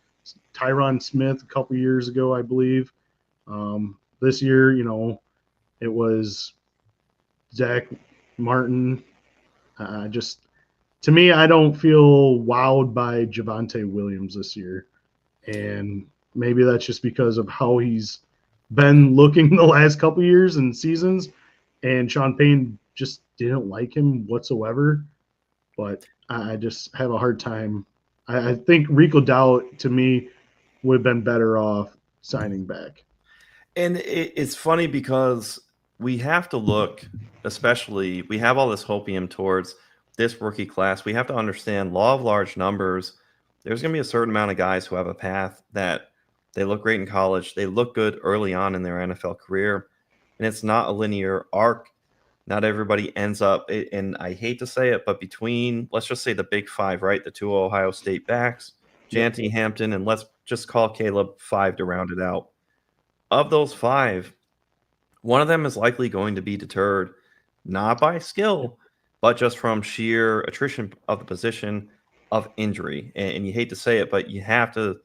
Tyron Smith a couple years ago, I believe. This year, you know, it was Zach Martin. To me, I don't feel wowed by Javonte Williams this year. And maybe that's just because of how he's been looking the last couple years and seasons. And Sean Payne just didn't like him whatsoever. But I just have a hard time. I think Rico Dowd, to me, would have been better off signing back. And it's funny because we have to look, especially, we have all this hopium towards this rookie class. We have to understand law of large numbers. There's going to be a certain amount of guys who have a path that they look great in college. They look good early on in their NFL career. And it's not a linear arc. Not everybody ends up, and I hate to say it, but between, let's just say the big five, right? The two Ohio State backs, Janty, Hampton, and let's just call Caleb 5 to round it out. Of those 5, one of them is likely going to be deterred, not by skill, but just from sheer attrition of the position, of injury. And you hate to say it, but you have to,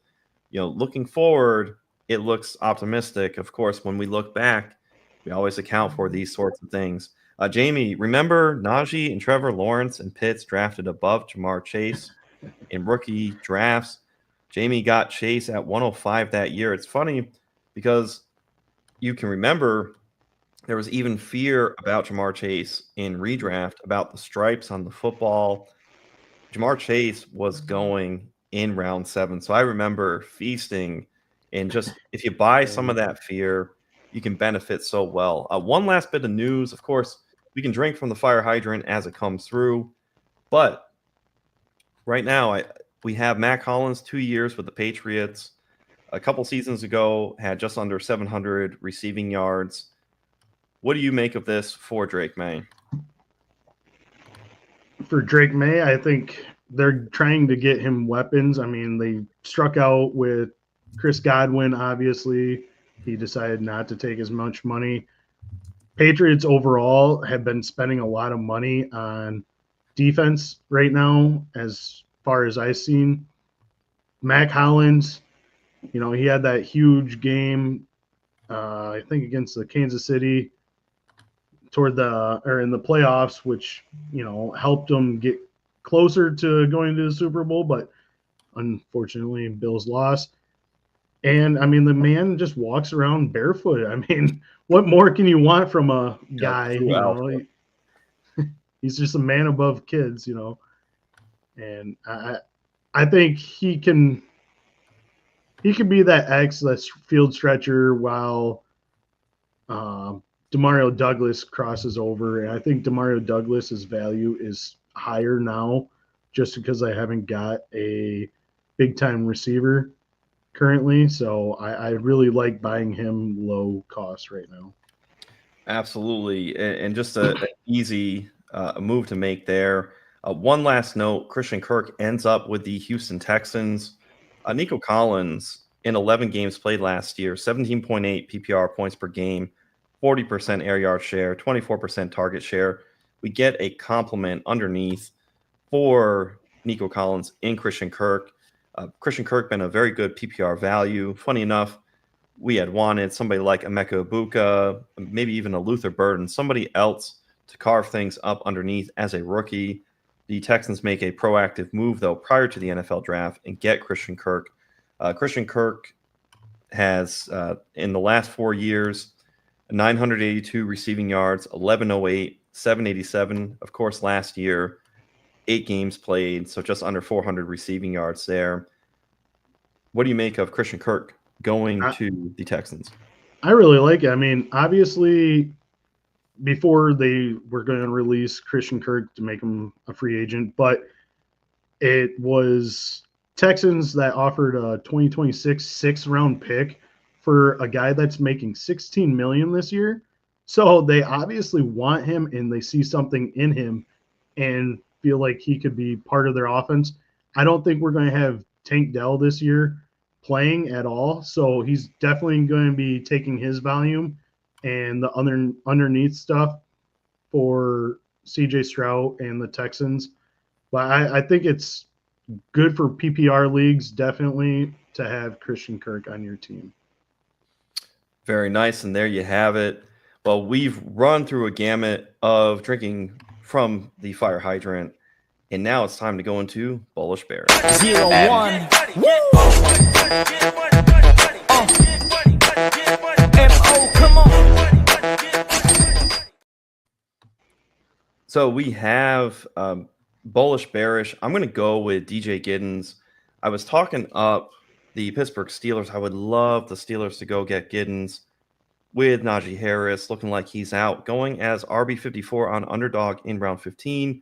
you know, looking forward, it looks optimistic. Of course, when we look back, we always account for these sorts of things. Jamie, remember Najee and Trevor Lawrence and Pitts drafted above Jamar Chase in rookie drafts? Jamie got Chase at 105 that year. It's funny because you can remember there was even fear about Jamar Chase in redraft, about the stripes on the football. Jamar Chase was going in round 7. So I remember feasting, and just if you buy some of that fear, you can benefit so well. One last bit of news. Of course, we can drink from the fire hydrant as it comes through. But right now, we have Mack Hollins, 2 years with the Patriots. A couple seasons ago, had just under 700 receiving yards. What do you make of this for Drake May? For Drake May, I think they're trying to get him weapons. I mean, they struck out with Chris Godwin, obviously. He decided not to take as much money. Patriots overall have been spending a lot of money on defense right now, as far as I've seen. Mack Hollins, you know, he had that huge game, I think against the Kansas City in the playoffs, which, you know, helped them get closer to going to the Super Bowl, but unfortunately Bills lost. And I mean, the man just walks around barefoot. I mean, what more can you want from a guy? You know, he's just a man above kids, you know. And I think he can be that X, that field stretcher, while Demario Douglas crosses over. And I think Demario Douglas's value is higher now, just because I haven't got a big time receiver currently. So I really like buying him low cost right now. Absolutely. And just an easy move to make there. One last note, Christian Kirk ends up with the Houston Texans. Nico Collins, in 11 games played last year, 17.8 PPR points per game, 40% air yard share, 24% target share. We get a compliment underneath for Nico Collins in Christian Kirk. Christian Kirk been a very good PPR value. Funny enough, we had wanted somebody like Emeka Ibuka, maybe even a Luther Burden, somebody else to carve things up underneath as a rookie. The Texans make a proactive move, though, prior to the NFL draft and get Christian Kirk. Christian Kirk has, in the last 4 years, 982 receiving yards, 1108, 787. Of course, last year, 8 games played, so just under 400 receiving yards there. What do you make of Christian Kirk going to the Texans? I really like it. I mean, obviously, before they were going to release Christian Kirk to make him a free agent, but it was Texans that offered a 2026 6th-round pick for a guy that's making $16 million this year. So they obviously want him, and they see something in him and feel like he could be part of their offense. I don't think we're going to have Tank Dell this year playing at all. So he's definitely going to be taking his volume and the underneath stuff for CJ Stroud and the Texans. But I think it's good for PPR leagues, definitely, to have Christian Kirk on your team. Very nice. And there you have it. Well, we've run through a gamut of drinking from the fire hydrant, and now it's time to go into Bullish Bearish. 0-1. M.O. Come on. So we have Bullish Bearish. I'm going to go with DJ Giddens. I was talking up the Pittsburgh Steelers. I would love the Steelers to go get Giddens with Najee Harris looking like he's out, going as RB54 on underdog in round 15.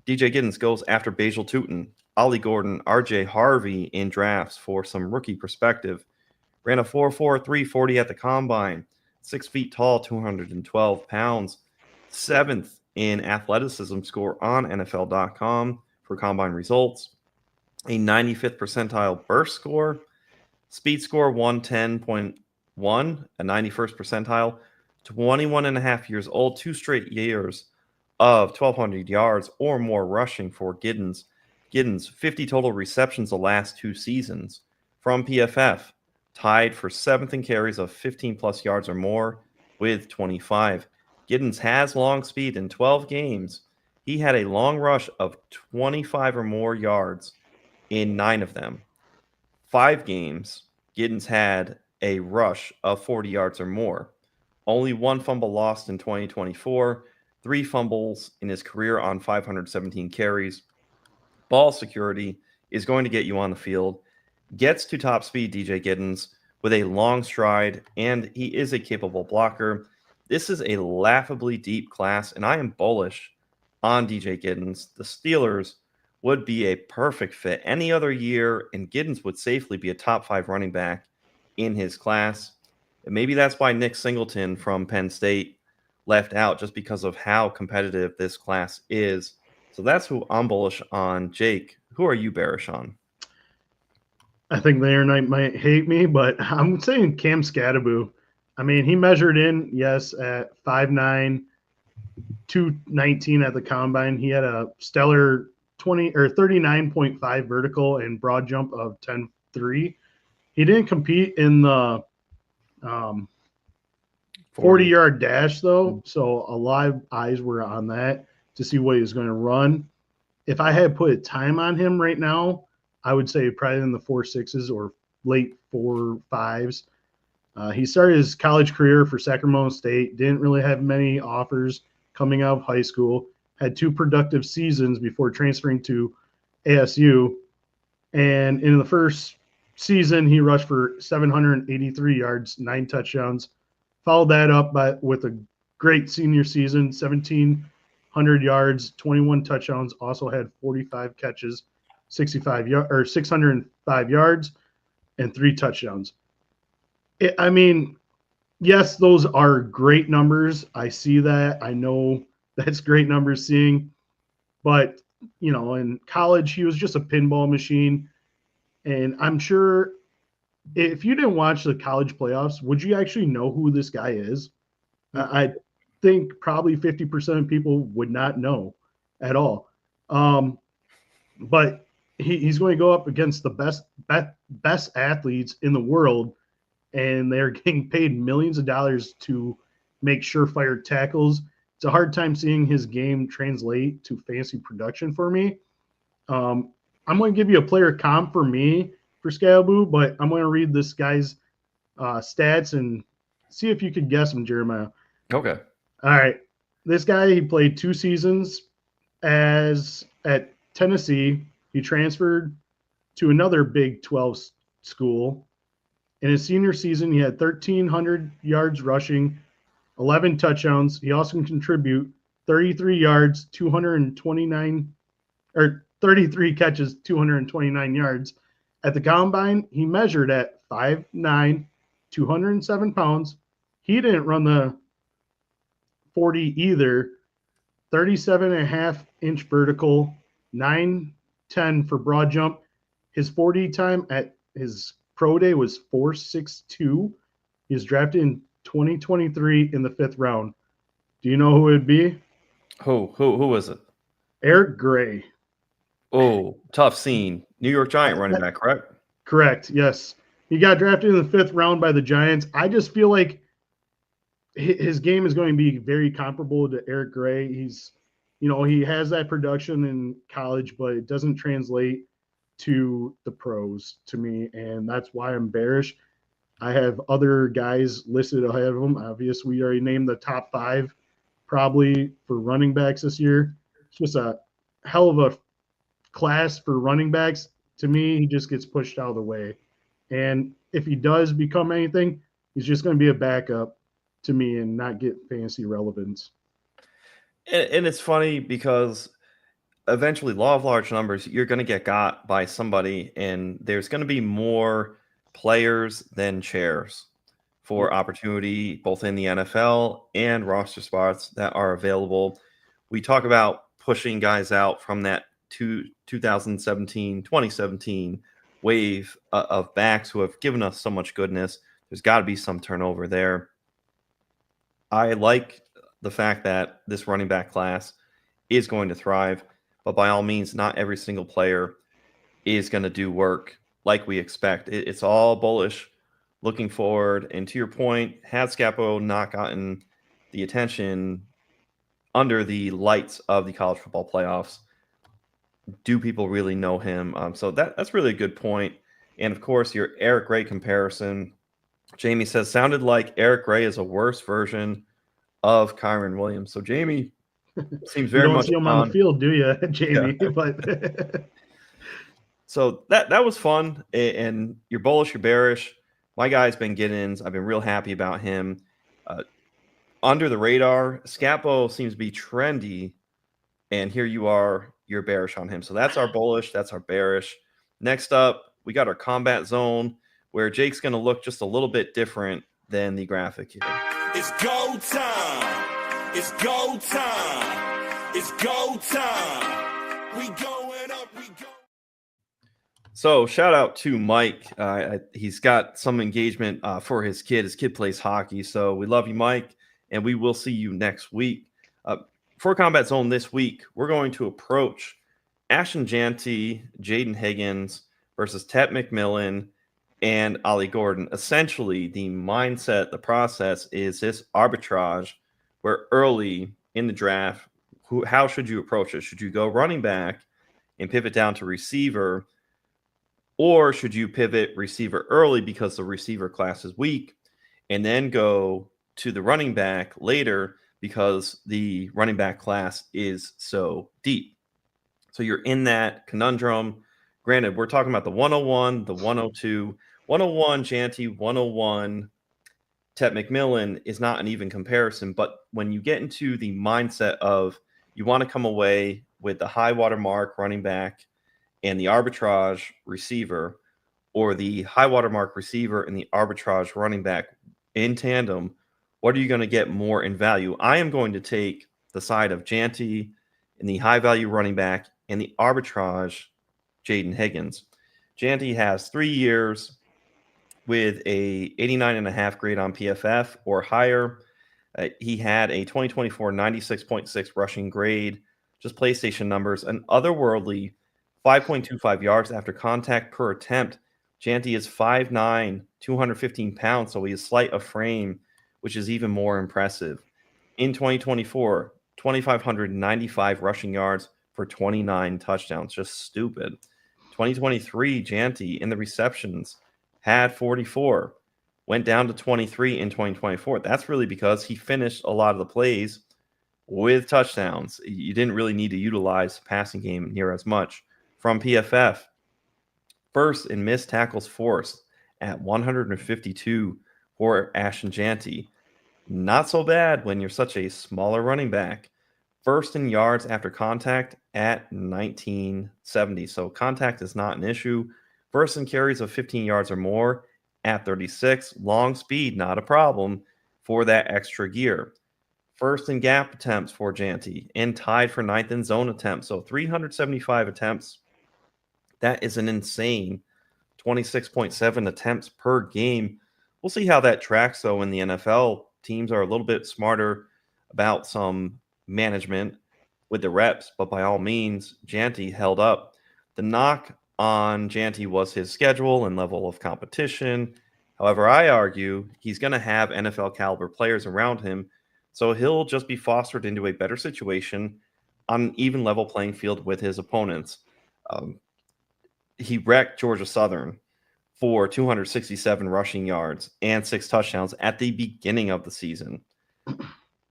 DJ Giddens goes after Basil Tootin, Ollie Gordon, RJ Harvey in drafts for some rookie perspective. Ran a 4.4 340 at the combine, 6 feet tall, 212 pounds, 7th in athleticism score on NFL.com for combine results, a 95th percentile burst score, speed score 110.1, a 91st percentile, 21 and a half years old, 2 straight years of 1,200 yards or more rushing for Giddens. Giddens, 50 total receptions the last 2 seasons from PFF, tied for 7th in carries of 15-plus yards or more with 25. Giddens has long speed in 12 games. He had a long rush of 25 or more yards in 9 of them. 5 games, Giddens had a rush of 40 yards or more. Only 1 fumble lost in 2024, 3 fumbles in his career on 517 carries. Ball security is going to get you on the field. Gets to top speed, DJ Giddens, with a long stride, and he is a capable blocker. This is a laughably deep class, and I am bullish on DJ Giddens. The Steelers would be a perfect fit any other year, and Giddens would safely be a top 5 running back in his class. And maybe that's why Nick Singleton from Penn State left out, just because of how competitive this class is. So that's who I'm bullish on. Jake, who are you bearish on? I think the internet might hate me, but I'm saying Cam Scatterbo. I mean, he measured in, yes, at 5'9", 219 at the combine. He had a stellar 39.5 vertical and broad jump of 10.3. He didn't compete in the 40-yard dash, though, so a lot of eyes were on that to see what he was going to run. If I had put a time on him right now, I would say probably in the 4.6s or late 4.5s. He started his college career for Sacramento State, didn't really have many offers coming out of high school, had 2 productive seasons before transferring to ASU, and in the first season, he rushed for 783 yards, 9 touchdowns. Followed that up with a great senior season, 1,700 yards, 21 touchdowns. Also had 45 catches, 605 yards, and 3 touchdowns. I mean, yes, those are great numbers. I see that. I know that's great numbers seeing. But, you know, in college, he was just a pinball machine. And I'm sure if you didn't watch the college playoffs, would you actually know who this guy is? I think probably 50% of people would not know at all. But he's going to go up against the best athletes in the world, and they're getting paid millions of dollars to make surefire tackles. It's a hard time seeing his game translate to fantasy production for me. I'm going to give you a player comp for me for Scalaboo, but I'm going to read this guy's stats and see if you could guess him, Jeremiah. Okay. All right. This guy, he played 2 seasons at Tennessee. He transferred to another Big 12 school. In his senior season, he had 1,300 yards rushing, 11 touchdowns. He also can contribute 33 yards, 33 catches, 229 yards. At the combine, he measured at 5'9", 207 pounds. He didn't run the 40 either. 37.5-inch vertical, 9 4.10 for broad jump. His 40 time at his pro day was 4.62. He was drafted in 2023 in the 5th round. Do you know who it would be? Who was it? Eric Gray. Oh, tough scene. New York Giant running back, correct? Correct. Yes. He got drafted in the 5th round by the Giants. I just feel like his game is going to be very comparable to Eric Gray. He's, he has that production in college, but it doesn't translate to the pros to me. And that's why I'm bearish. I have other guys listed ahead of him. Obviously, we already named the top 5 probably for running backs this year. It's just a hell of a class for running backs. To me, he just gets pushed out of the way. And if he does become anything, he's just going to be a backup to me and not get fantasy relevance. And it's funny because eventually, law of large numbers, you're going to get got by somebody, and there's going to be more players than chairs for opportunity, both in the NFL and roster spots that are available. We talk about pushing guys out from that 2017 wave of backs who have given us so much goodness. There's got to be some turnover there. I like the fact that this running back class is going to thrive, but by all means, not every single player is going to do work like we expect. It's all bullish looking forward. And to your point, had Scapo not gotten the attention under the lights of the college football playoffs, do people really know him? So that's really a good point. And of course, your Eric Gray comparison, Jamie says, sounded like Eric Gray is a worse version of Kyren Williams. So Jamie seems very you don't much see him on the field, do you, Jamie? Yeah. But so that was fun. And you're bullish, you're bearish. My guy's been Giddens. I've been real happy about him. Under the radar, Scapo seems to be trendy, and here you are, you're bearish on him. So that's our bullish, that's our bearish. Next up, we got our combat zone, where Jake's going to look just a little bit different than the graphic here. It's go time. It's go time. It's go time. We going up. We go. So shout out to Mike. He's got some engagement for his kid. His kid plays hockey. So we love you, Mike, and we will see you next week. For Combat Zone this week, we're going to approach Ashton Jeanty, Jaden Higgins versus Tet McMillan and Ollie Gordon. Essentially, the mindset, the process is this arbitrage where early in the draft, how should you approach it? Should you go running back and pivot down to receiver, or should you pivot receiver early because the receiver class is weak and then go to the running back later because the running back class is so deep? So you're in that conundrum. Granted, we're talking about the 101, the 102, 101 Jeanty, 101 Tet McMillan is not an even comparison. But when you get into the mindset of you want to come away with the high water mark running back and the arbitrage receiver, or the high water mark receiver and the arbitrage running back in tandem, what are you going to get more in value? I am going to take the side of Jeanty and the high value running back and the arbitrage Jaden Higgins. Jeanty has 3 years with a 89.5 grade on PFF or higher. He had a 2024 96.6 rushing grade, just PlayStation numbers, an otherworldly 5.25 yards after contact per attempt. Jeanty is 5'9", 215 pounds, so he is slight of frame, which is even more impressive. In 2024, 2,595 rushing yards for 29 touchdowns. Just stupid. 2023, Jeanty in the receptions had 44. Went down to 23 in 2024. That's really because he finished a lot of the plays with touchdowns. You didn't really need to utilize the passing game near as much. From PFF, first in missed tackles forced at 152 for Ashton Jeanty. Not so bad when you're such a smaller running back. First in yards after contact at 1970. So contact is not an issue. First in carries of 15 yards or more at 36. Long speed, not a problem for that extra gear. First in gap attempts for Jeanty and tied for ninth in zone attempts. So 375 attempts That is an insane 26.7 attempts per game. We'll see how that tracks, though, in the NFL. Teams are a little bit smarter about some management with the reps, but by all means, Janty held up. The knock on Janty was his schedule and level of competition. However, I argue he's going to have NFL caliber players around him, so he'll just be fostered into a better situation on an even level playing field with his opponents. He wrecked Georgia Southern for 267 rushing yards and 6 touchdowns at the beginning of the season.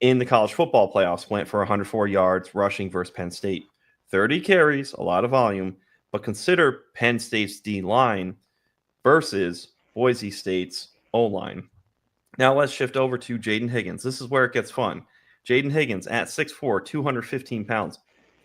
In the college football playoffs, went for 104 yards rushing versus Penn State. 30 carries, a lot of volume, but consider Penn State's D-line versus Boise State's O-line. Now let's shift over to Jaden Higgins. This is where it gets fun. Jaden Higgins at 6'4", 215 pounds,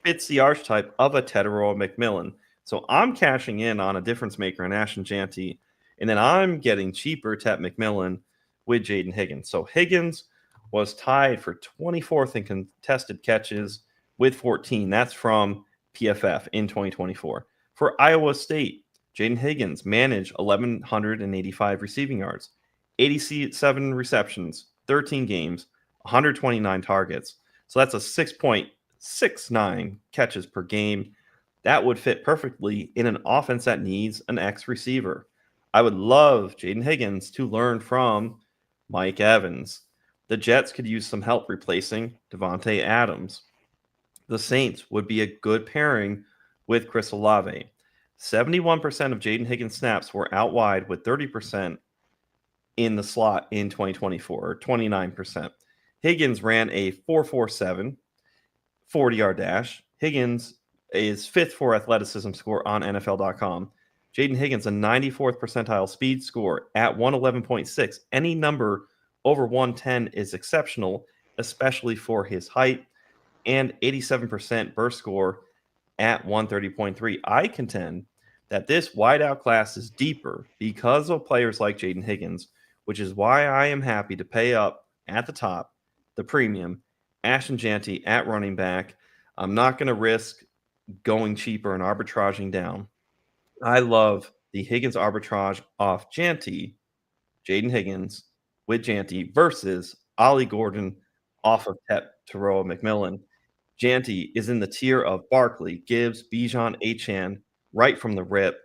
fits the archetype of a Tedero McMillan. So I'm cashing in on a difference maker in Ashton Janty, and then I'm getting cheaper Tet McMillan with Jaden Higgins. So Higgins was tied for 24th in contested catches with 14. That's from PFF in 2024. For Iowa State, Jaden Higgins managed 1,185 receiving yards, 87 receptions, 13 games, 129 targets. So that's a 6.69 catches per game. That would fit perfectly in an offense that needs an X receiver. I would love Jaden Higgins to learn from Mike Evans. The Jets could use some help replacing Davante Adams. The Saints would be a good pairing with Chris Olave. 71% of Jaden Higgins snaps were out wide, with 30% in the slot in 2024, or 29%. Higgins ran a 4.47 40-yard dash. Higgins is 5th for athleticism score on NFL.com. Jaden Higgins, a 94th percentile speed score at 111.6. Any number over 110 is exceptional, especially for his height, and 87% burst score at 130.3. I contend that this wideout class is deeper because of players like Jaden Higgins, which is why I am happy to pay up at the top, the premium, Ashton Janty at running back. I'm not going to risk going cheaper and arbitraging down. I love the Higgins arbitrage off Janty, Jaden Higgins with Janty versus Ollie Gordon off of Tedero McMillan. Janty is in the tier of Barkley, Gibbs, Bijan, Achane right from the rip.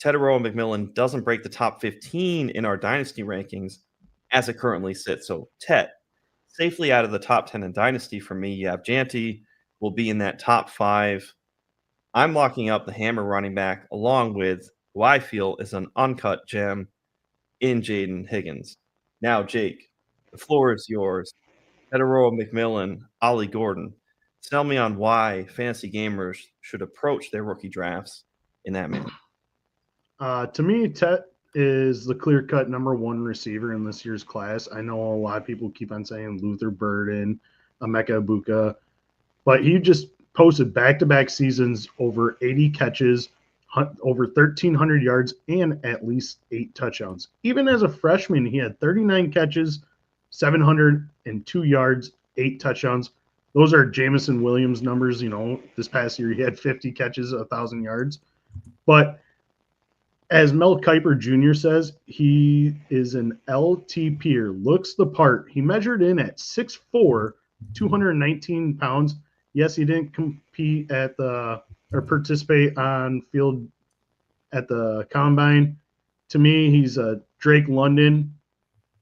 Tedero McMillan doesn't break the top 15 in our dynasty rankings as it currently sits. So Tet, safely out of the top 10 in dynasty for me. You have Janty, will be in that top 5. I'm locking up the hammer running back along with who I feel is an uncut gem in Jaden Higgins. Now, Jake, the floor is yours. Tedero McMillan, Ollie Gordon. Tell me on why fantasy gamers should approach their rookie drafts in that manner. To me, Tet is the clear-cut number 1 receiver in this year's class. I know a lot of people keep on saying Luther Burden, Emeka Ibuka, but he just posted back-to-back seasons over 80 catches, over 1,300 yards, and at least 8 touchdowns. Even as a freshman, he had 39 catches, 702 yards, 8 touchdowns. Those are Jamison Williams numbers. This past year he had 50 catches, 1,000 yards. But as Mel Kiper Jr. says, he is an LT peer, looks the part. He measured in at 6'4", 219 pounds. Yes, he didn't compete or participate on field at the combine. To me, he's a Drake London.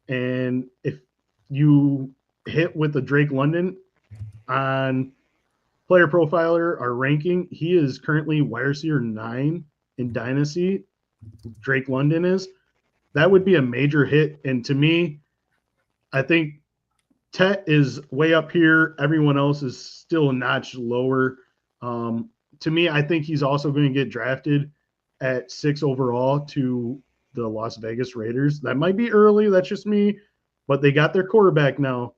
And if you hit with the Drake London on Player Profiler, our ranking, he is currently wide receiver 9 in Dynasty. Drake London is. That would be a major hit. And to me, I think Tet is way up here. Everyone else is still a notch lower. To me, I think he's also going to get drafted at 6 overall to the Las Vegas Raiders. That might be early. That's just me. But they got their quarterback now.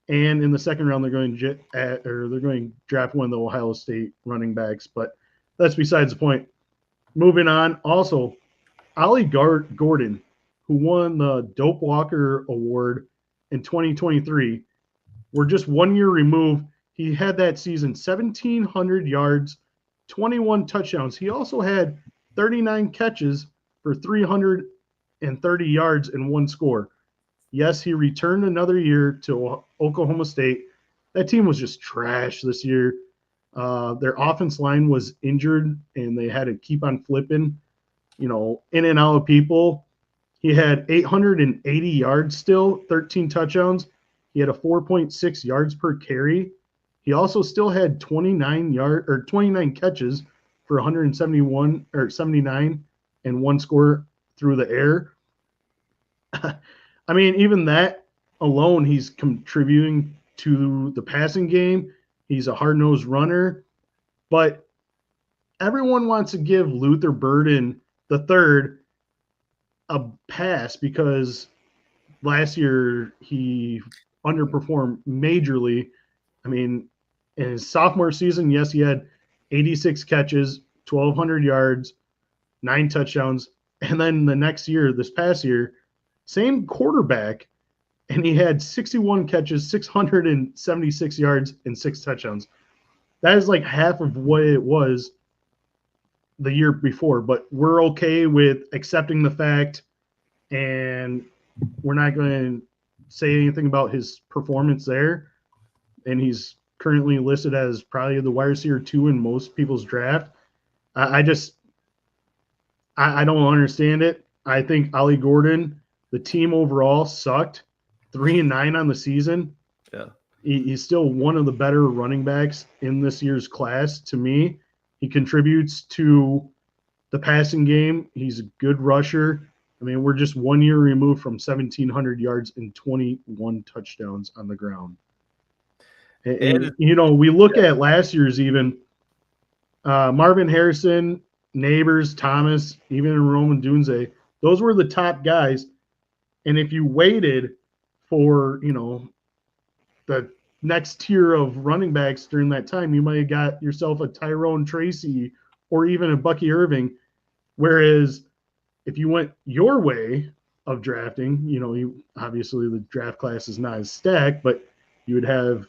And in the second round, they're going to draft one of the Ohio State running backs. But that's besides the point. Moving on. Also, Ollie Gordon, who won the Dope Walker Award in 2023, we're just 1 year removed. He had that season 1,700 yards, 21 touchdowns. He also had 39 catches for 330 yards and 1 score. Yes, he returned another year to Oklahoma State. That team was just trash this year. Their offense line was injured, and they had to keep on flipping, in and out of people. He had 880 yards still, 13 touchdowns. He had a 4.6 yards per carry. He also still had 29 catches for 171 or 79 and 1 score through the air. I mean, even that alone, he's contributing to the passing game. He's a hard-nosed runner. But everyone wants to give Luther Burden III a pass because last year he underperformed majorly. I mean, in his sophomore season, yes, he had 86 catches, 1,200 yards, 9 touchdowns. And then the next year, this past year, same quarterback, and he had 61 catches, 676 yards, and 6 touchdowns. That is like half of what it was the year before. But we're okay with accepting the fact, and we're not going to say anything about his performance there. And he's currently listed as probably the wide receiver 2 in most people's draft. I don't understand it. I think Ollie Gordon, the team overall, sucked. 3-9 on the season. Yeah, he's still one of the better running backs in this year's class to me. He contributes to the passing game. He's a good rusher. I mean, we're just 1 year removed from 1,700 yards and 21 touchdowns on the ground. And we look at last year's even Marvin Harrison, Neighbors, Thomas, even Roman Dunze. Those were the top guys. And if you waited for, the next tier of running backs during that time, you might have got yourself a Tyrone Tracy or even a Bucky Irving. Whereas if you went your way of drafting, obviously the draft class is not as stacked, but you would have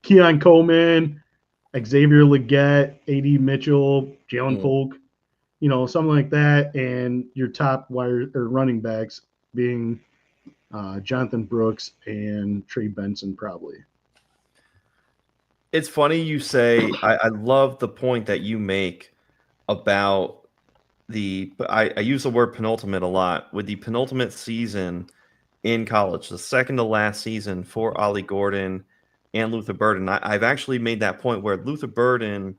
Keon Coleman, Xavier Legette, A.D. Mitchell, Jalen Polk, something like that, and your top running backs being Jonathan Brooks and Trey Benson probably. It's funny you say, I love the point that you make about I use the word penultimate a lot. With the penultimate season in college, the second to last season for Ollie Gordon and Luther Burden, I've actually made that point where Luther Burden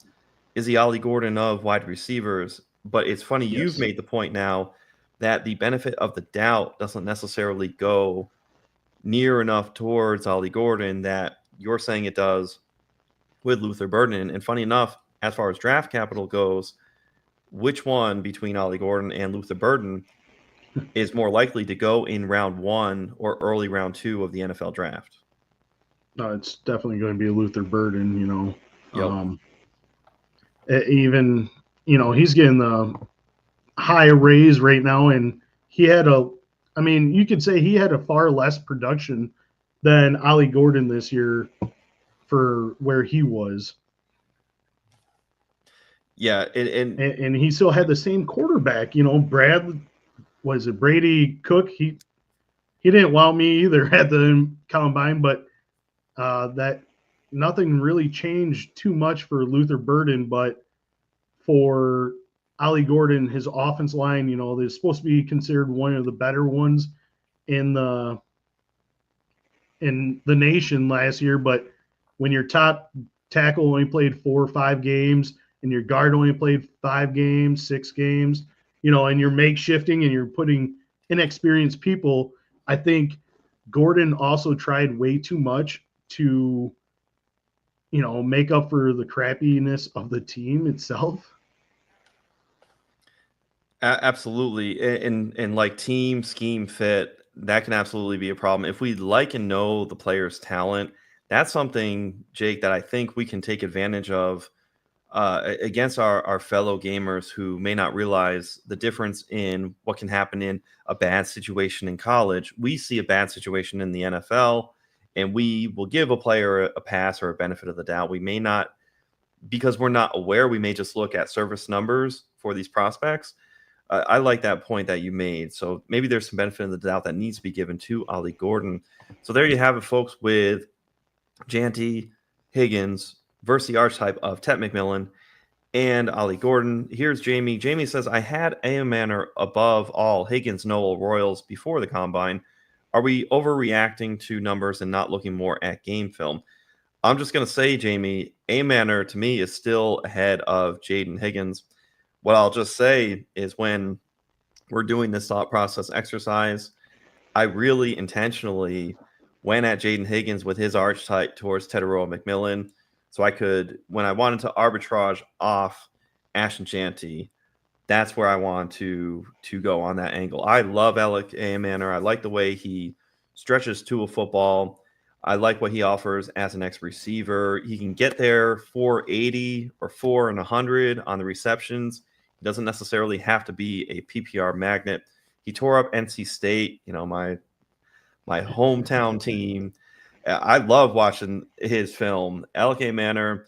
is the Ollie Gordon of wide receivers. But it's funny, Yes. You've made the point now that the benefit of the doubt doesn't necessarily go near enough towards Ollie Gordon that you're saying it does with Luther Burden. And funny enough, as far as draft capital goes, which one between Ollie Gordon and Luther Burden is more likely to go in round 1 or early round 2 of the NFL draft? No, it's definitely going to be Luther Burden, Yep. Even, he's getting the high raise right now, and you could say he had a far less production than Ollie Gordon this year for where he was. Yeah, And he still had the same quarterback, Brady Cook? He didn't wow me either at the combine, but that nothing really changed too much for Luther Burden, but for Ollie Gordon, his offense line, they're supposed to be considered one of the better ones in the nation last year. But when your top tackle only played 4 or 5 games and your guard only played 5 games, 6 games, and you're makeshifting and you're putting inexperienced people, I think Gordon also tried way too much to, make up for the crappiness of the team itself. Absolutely. And like team scheme fit, that can absolutely be a problem. If we like and know the player's talent, that's something, Jake, that I think we can take advantage of against our fellow gamers who may not realize the difference in what can happen in a bad situation in college. We see a bad situation in the NFL and we will give a player a pass or a benefit of the doubt. We may not, because we're not aware, we may just look at service numbers for these prospects. I like that point that you made. So maybe there's some benefit of the doubt that needs to be given to Ollie Gordon. So there you have it, folks, with Janty Higgins versus the archetype of Tet McMillan and Ollie Gordon. Here's Jamie. Jamie says, I had A.M. Manor above all Higgins, Noel, Royals before the combine. Are we overreacting to numbers and not looking more at game film? I'm just going to say, Jamie, A.M. Manor to me is still ahead of Jaden Higgins. What I'll just say is when we're doing this thought process exercise, I really intentionally went at Jaden Higgins with his archetype towards Teteroa McMillan. So I could, when I wanted to arbitrage off Ashton Janty, that's where I want to go on that angle. I love Alec A. Manor. I like the way he stretches to a football. I like what he offers as an X receiver. He can get there 480 or 4 and 100 on the receptions. He doesn't necessarily have to be a PPR magnet. He tore up NC State, my hometown team. I love watching his film. Alec A. Manor,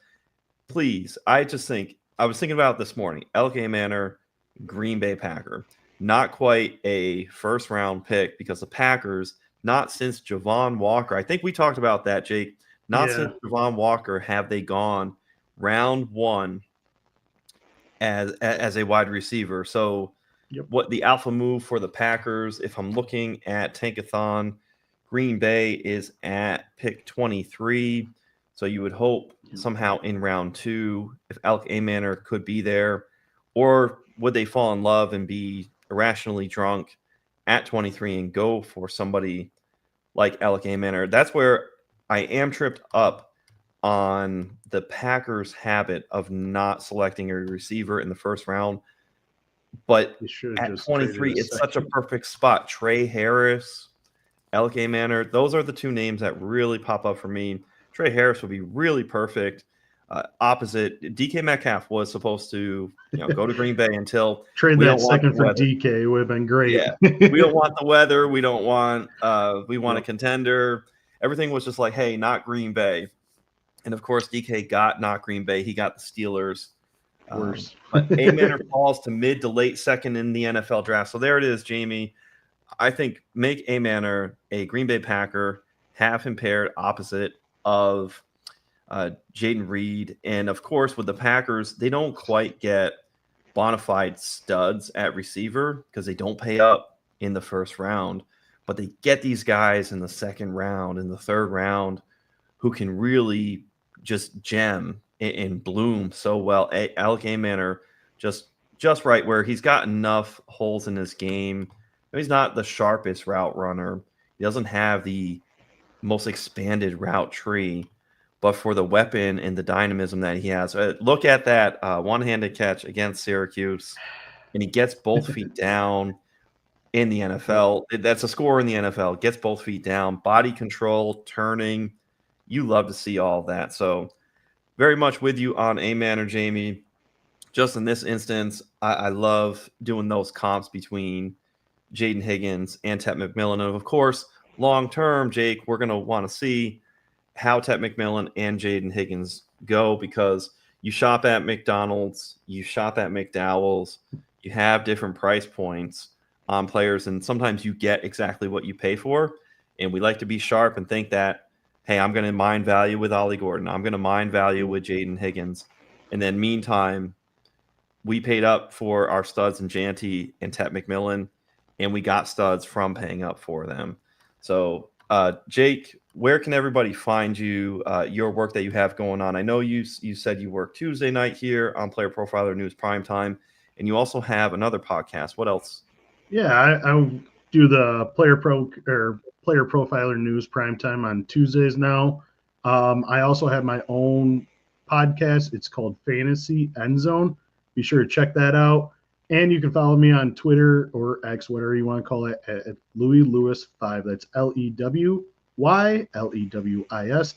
please. I was thinking about it this morning. Alec A. Manor, Green Bay Packer. Not quite a first-round pick because the Packers, not since Javon Walker. I think we talked about that, Jake. Since Javon Walker have they gone round 1 as a wide receiver. So what the alpha move for the Packers, if I'm looking at Tankathon, Green Bay is at pick 23. So you would hope somehow in round 2, if Alec A. Manor could be there, or would they fall in love and be irrationally drunk at 23 and go for somebody like Alec A. Manor? That's where I am tripped up on the Packers' habit of not selecting a receiver in the first round. But at 23, it's such a perfect spot. Trey Harris, Alec A. Manor, those are the two names that really pop up for me. Trey Harris would be really perfect. Opposite, DK Metcalf was supposed to go to Green Bay until trade that second for DK would have been great. Yeah, we don't want the weather. We don't want. We want a contender. Everything was just like, hey, not Green Bay. And of course, DK got not Green Bay. He got the Steelers. Worse. But A. Manor falls to mid to late second in the NFL draft. So there it is, Jamie. I think make A. Manor a Green Bay Packer, have him paired opposite of Jaden Reed. And of course, with the Packers, they don't quite get bona fide studs at receiver because they don't pay up in the first round. But they get these guys in the second round, in the third round, who can really just gem and bloom so well. Alec A. Manor just right where he's got enough holes in his game. He's not the sharpest route runner. He doesn't have the most expanded route tree, but for the weapon and the dynamism that he has, look at that one-handed catch against Syracuse, and he gets both feet down in the NFL. That's a score in the NFL. Gets both feet down, body control, turning. You love to see all that. So very much with you on A. Manor, Jamie. Just in this instance, I love doing those comps between Jaden Higgins and Tet McMillan. And of course, long term, Jake, we're going to want to see how Tet McMillan and Jaden Higgins go, because you shop at McDonald's, you shop at McDowell's, you have different price points on players, and sometimes you get exactly what you pay for. And we like to be sharp and think that, hey, I'm going to mine value with Ollie Gordon. I'm going to mine value with Jaden Higgins. And then meantime, we paid up for our studs in Janty and Tet McMillan, and we got studs from paying up for them. So, Jake, where can everybody find you, your work that you have going on? I know you said you work Tuesday night here on Player Profiler News Primetime, and you also have another podcast. What else? Yeah, I do the Player Profiler News Primetime on Tuesdays now. I also have my own podcast. It's called Fantasy End Zone. Be sure to check that out. And you can follow me on Twitter or X, whatever you want to call it, at Louis Lewis 5. That's LEWYLEWIS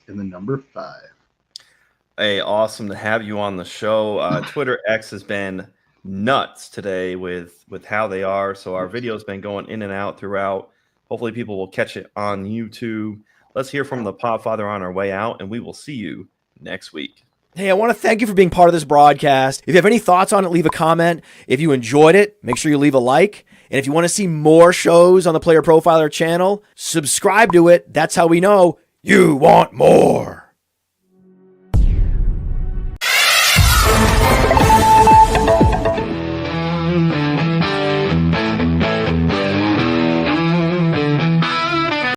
and the number 5. Hey, awesome to have you on the show. Twitter X has been nuts today with how they are. So our video's been going in and out throughout. Hopefully people will catch it on YouTube. Let's hear from the Podfather on our way out, and we will see you next week. Hey, I want to thank you for being part of this broadcast. If you have any thoughts on it, leave a comment. If you enjoyed it, make sure you leave a like. And if you want to see more shows on the Player Profiler channel, subscribe to it. That's how we know you want more.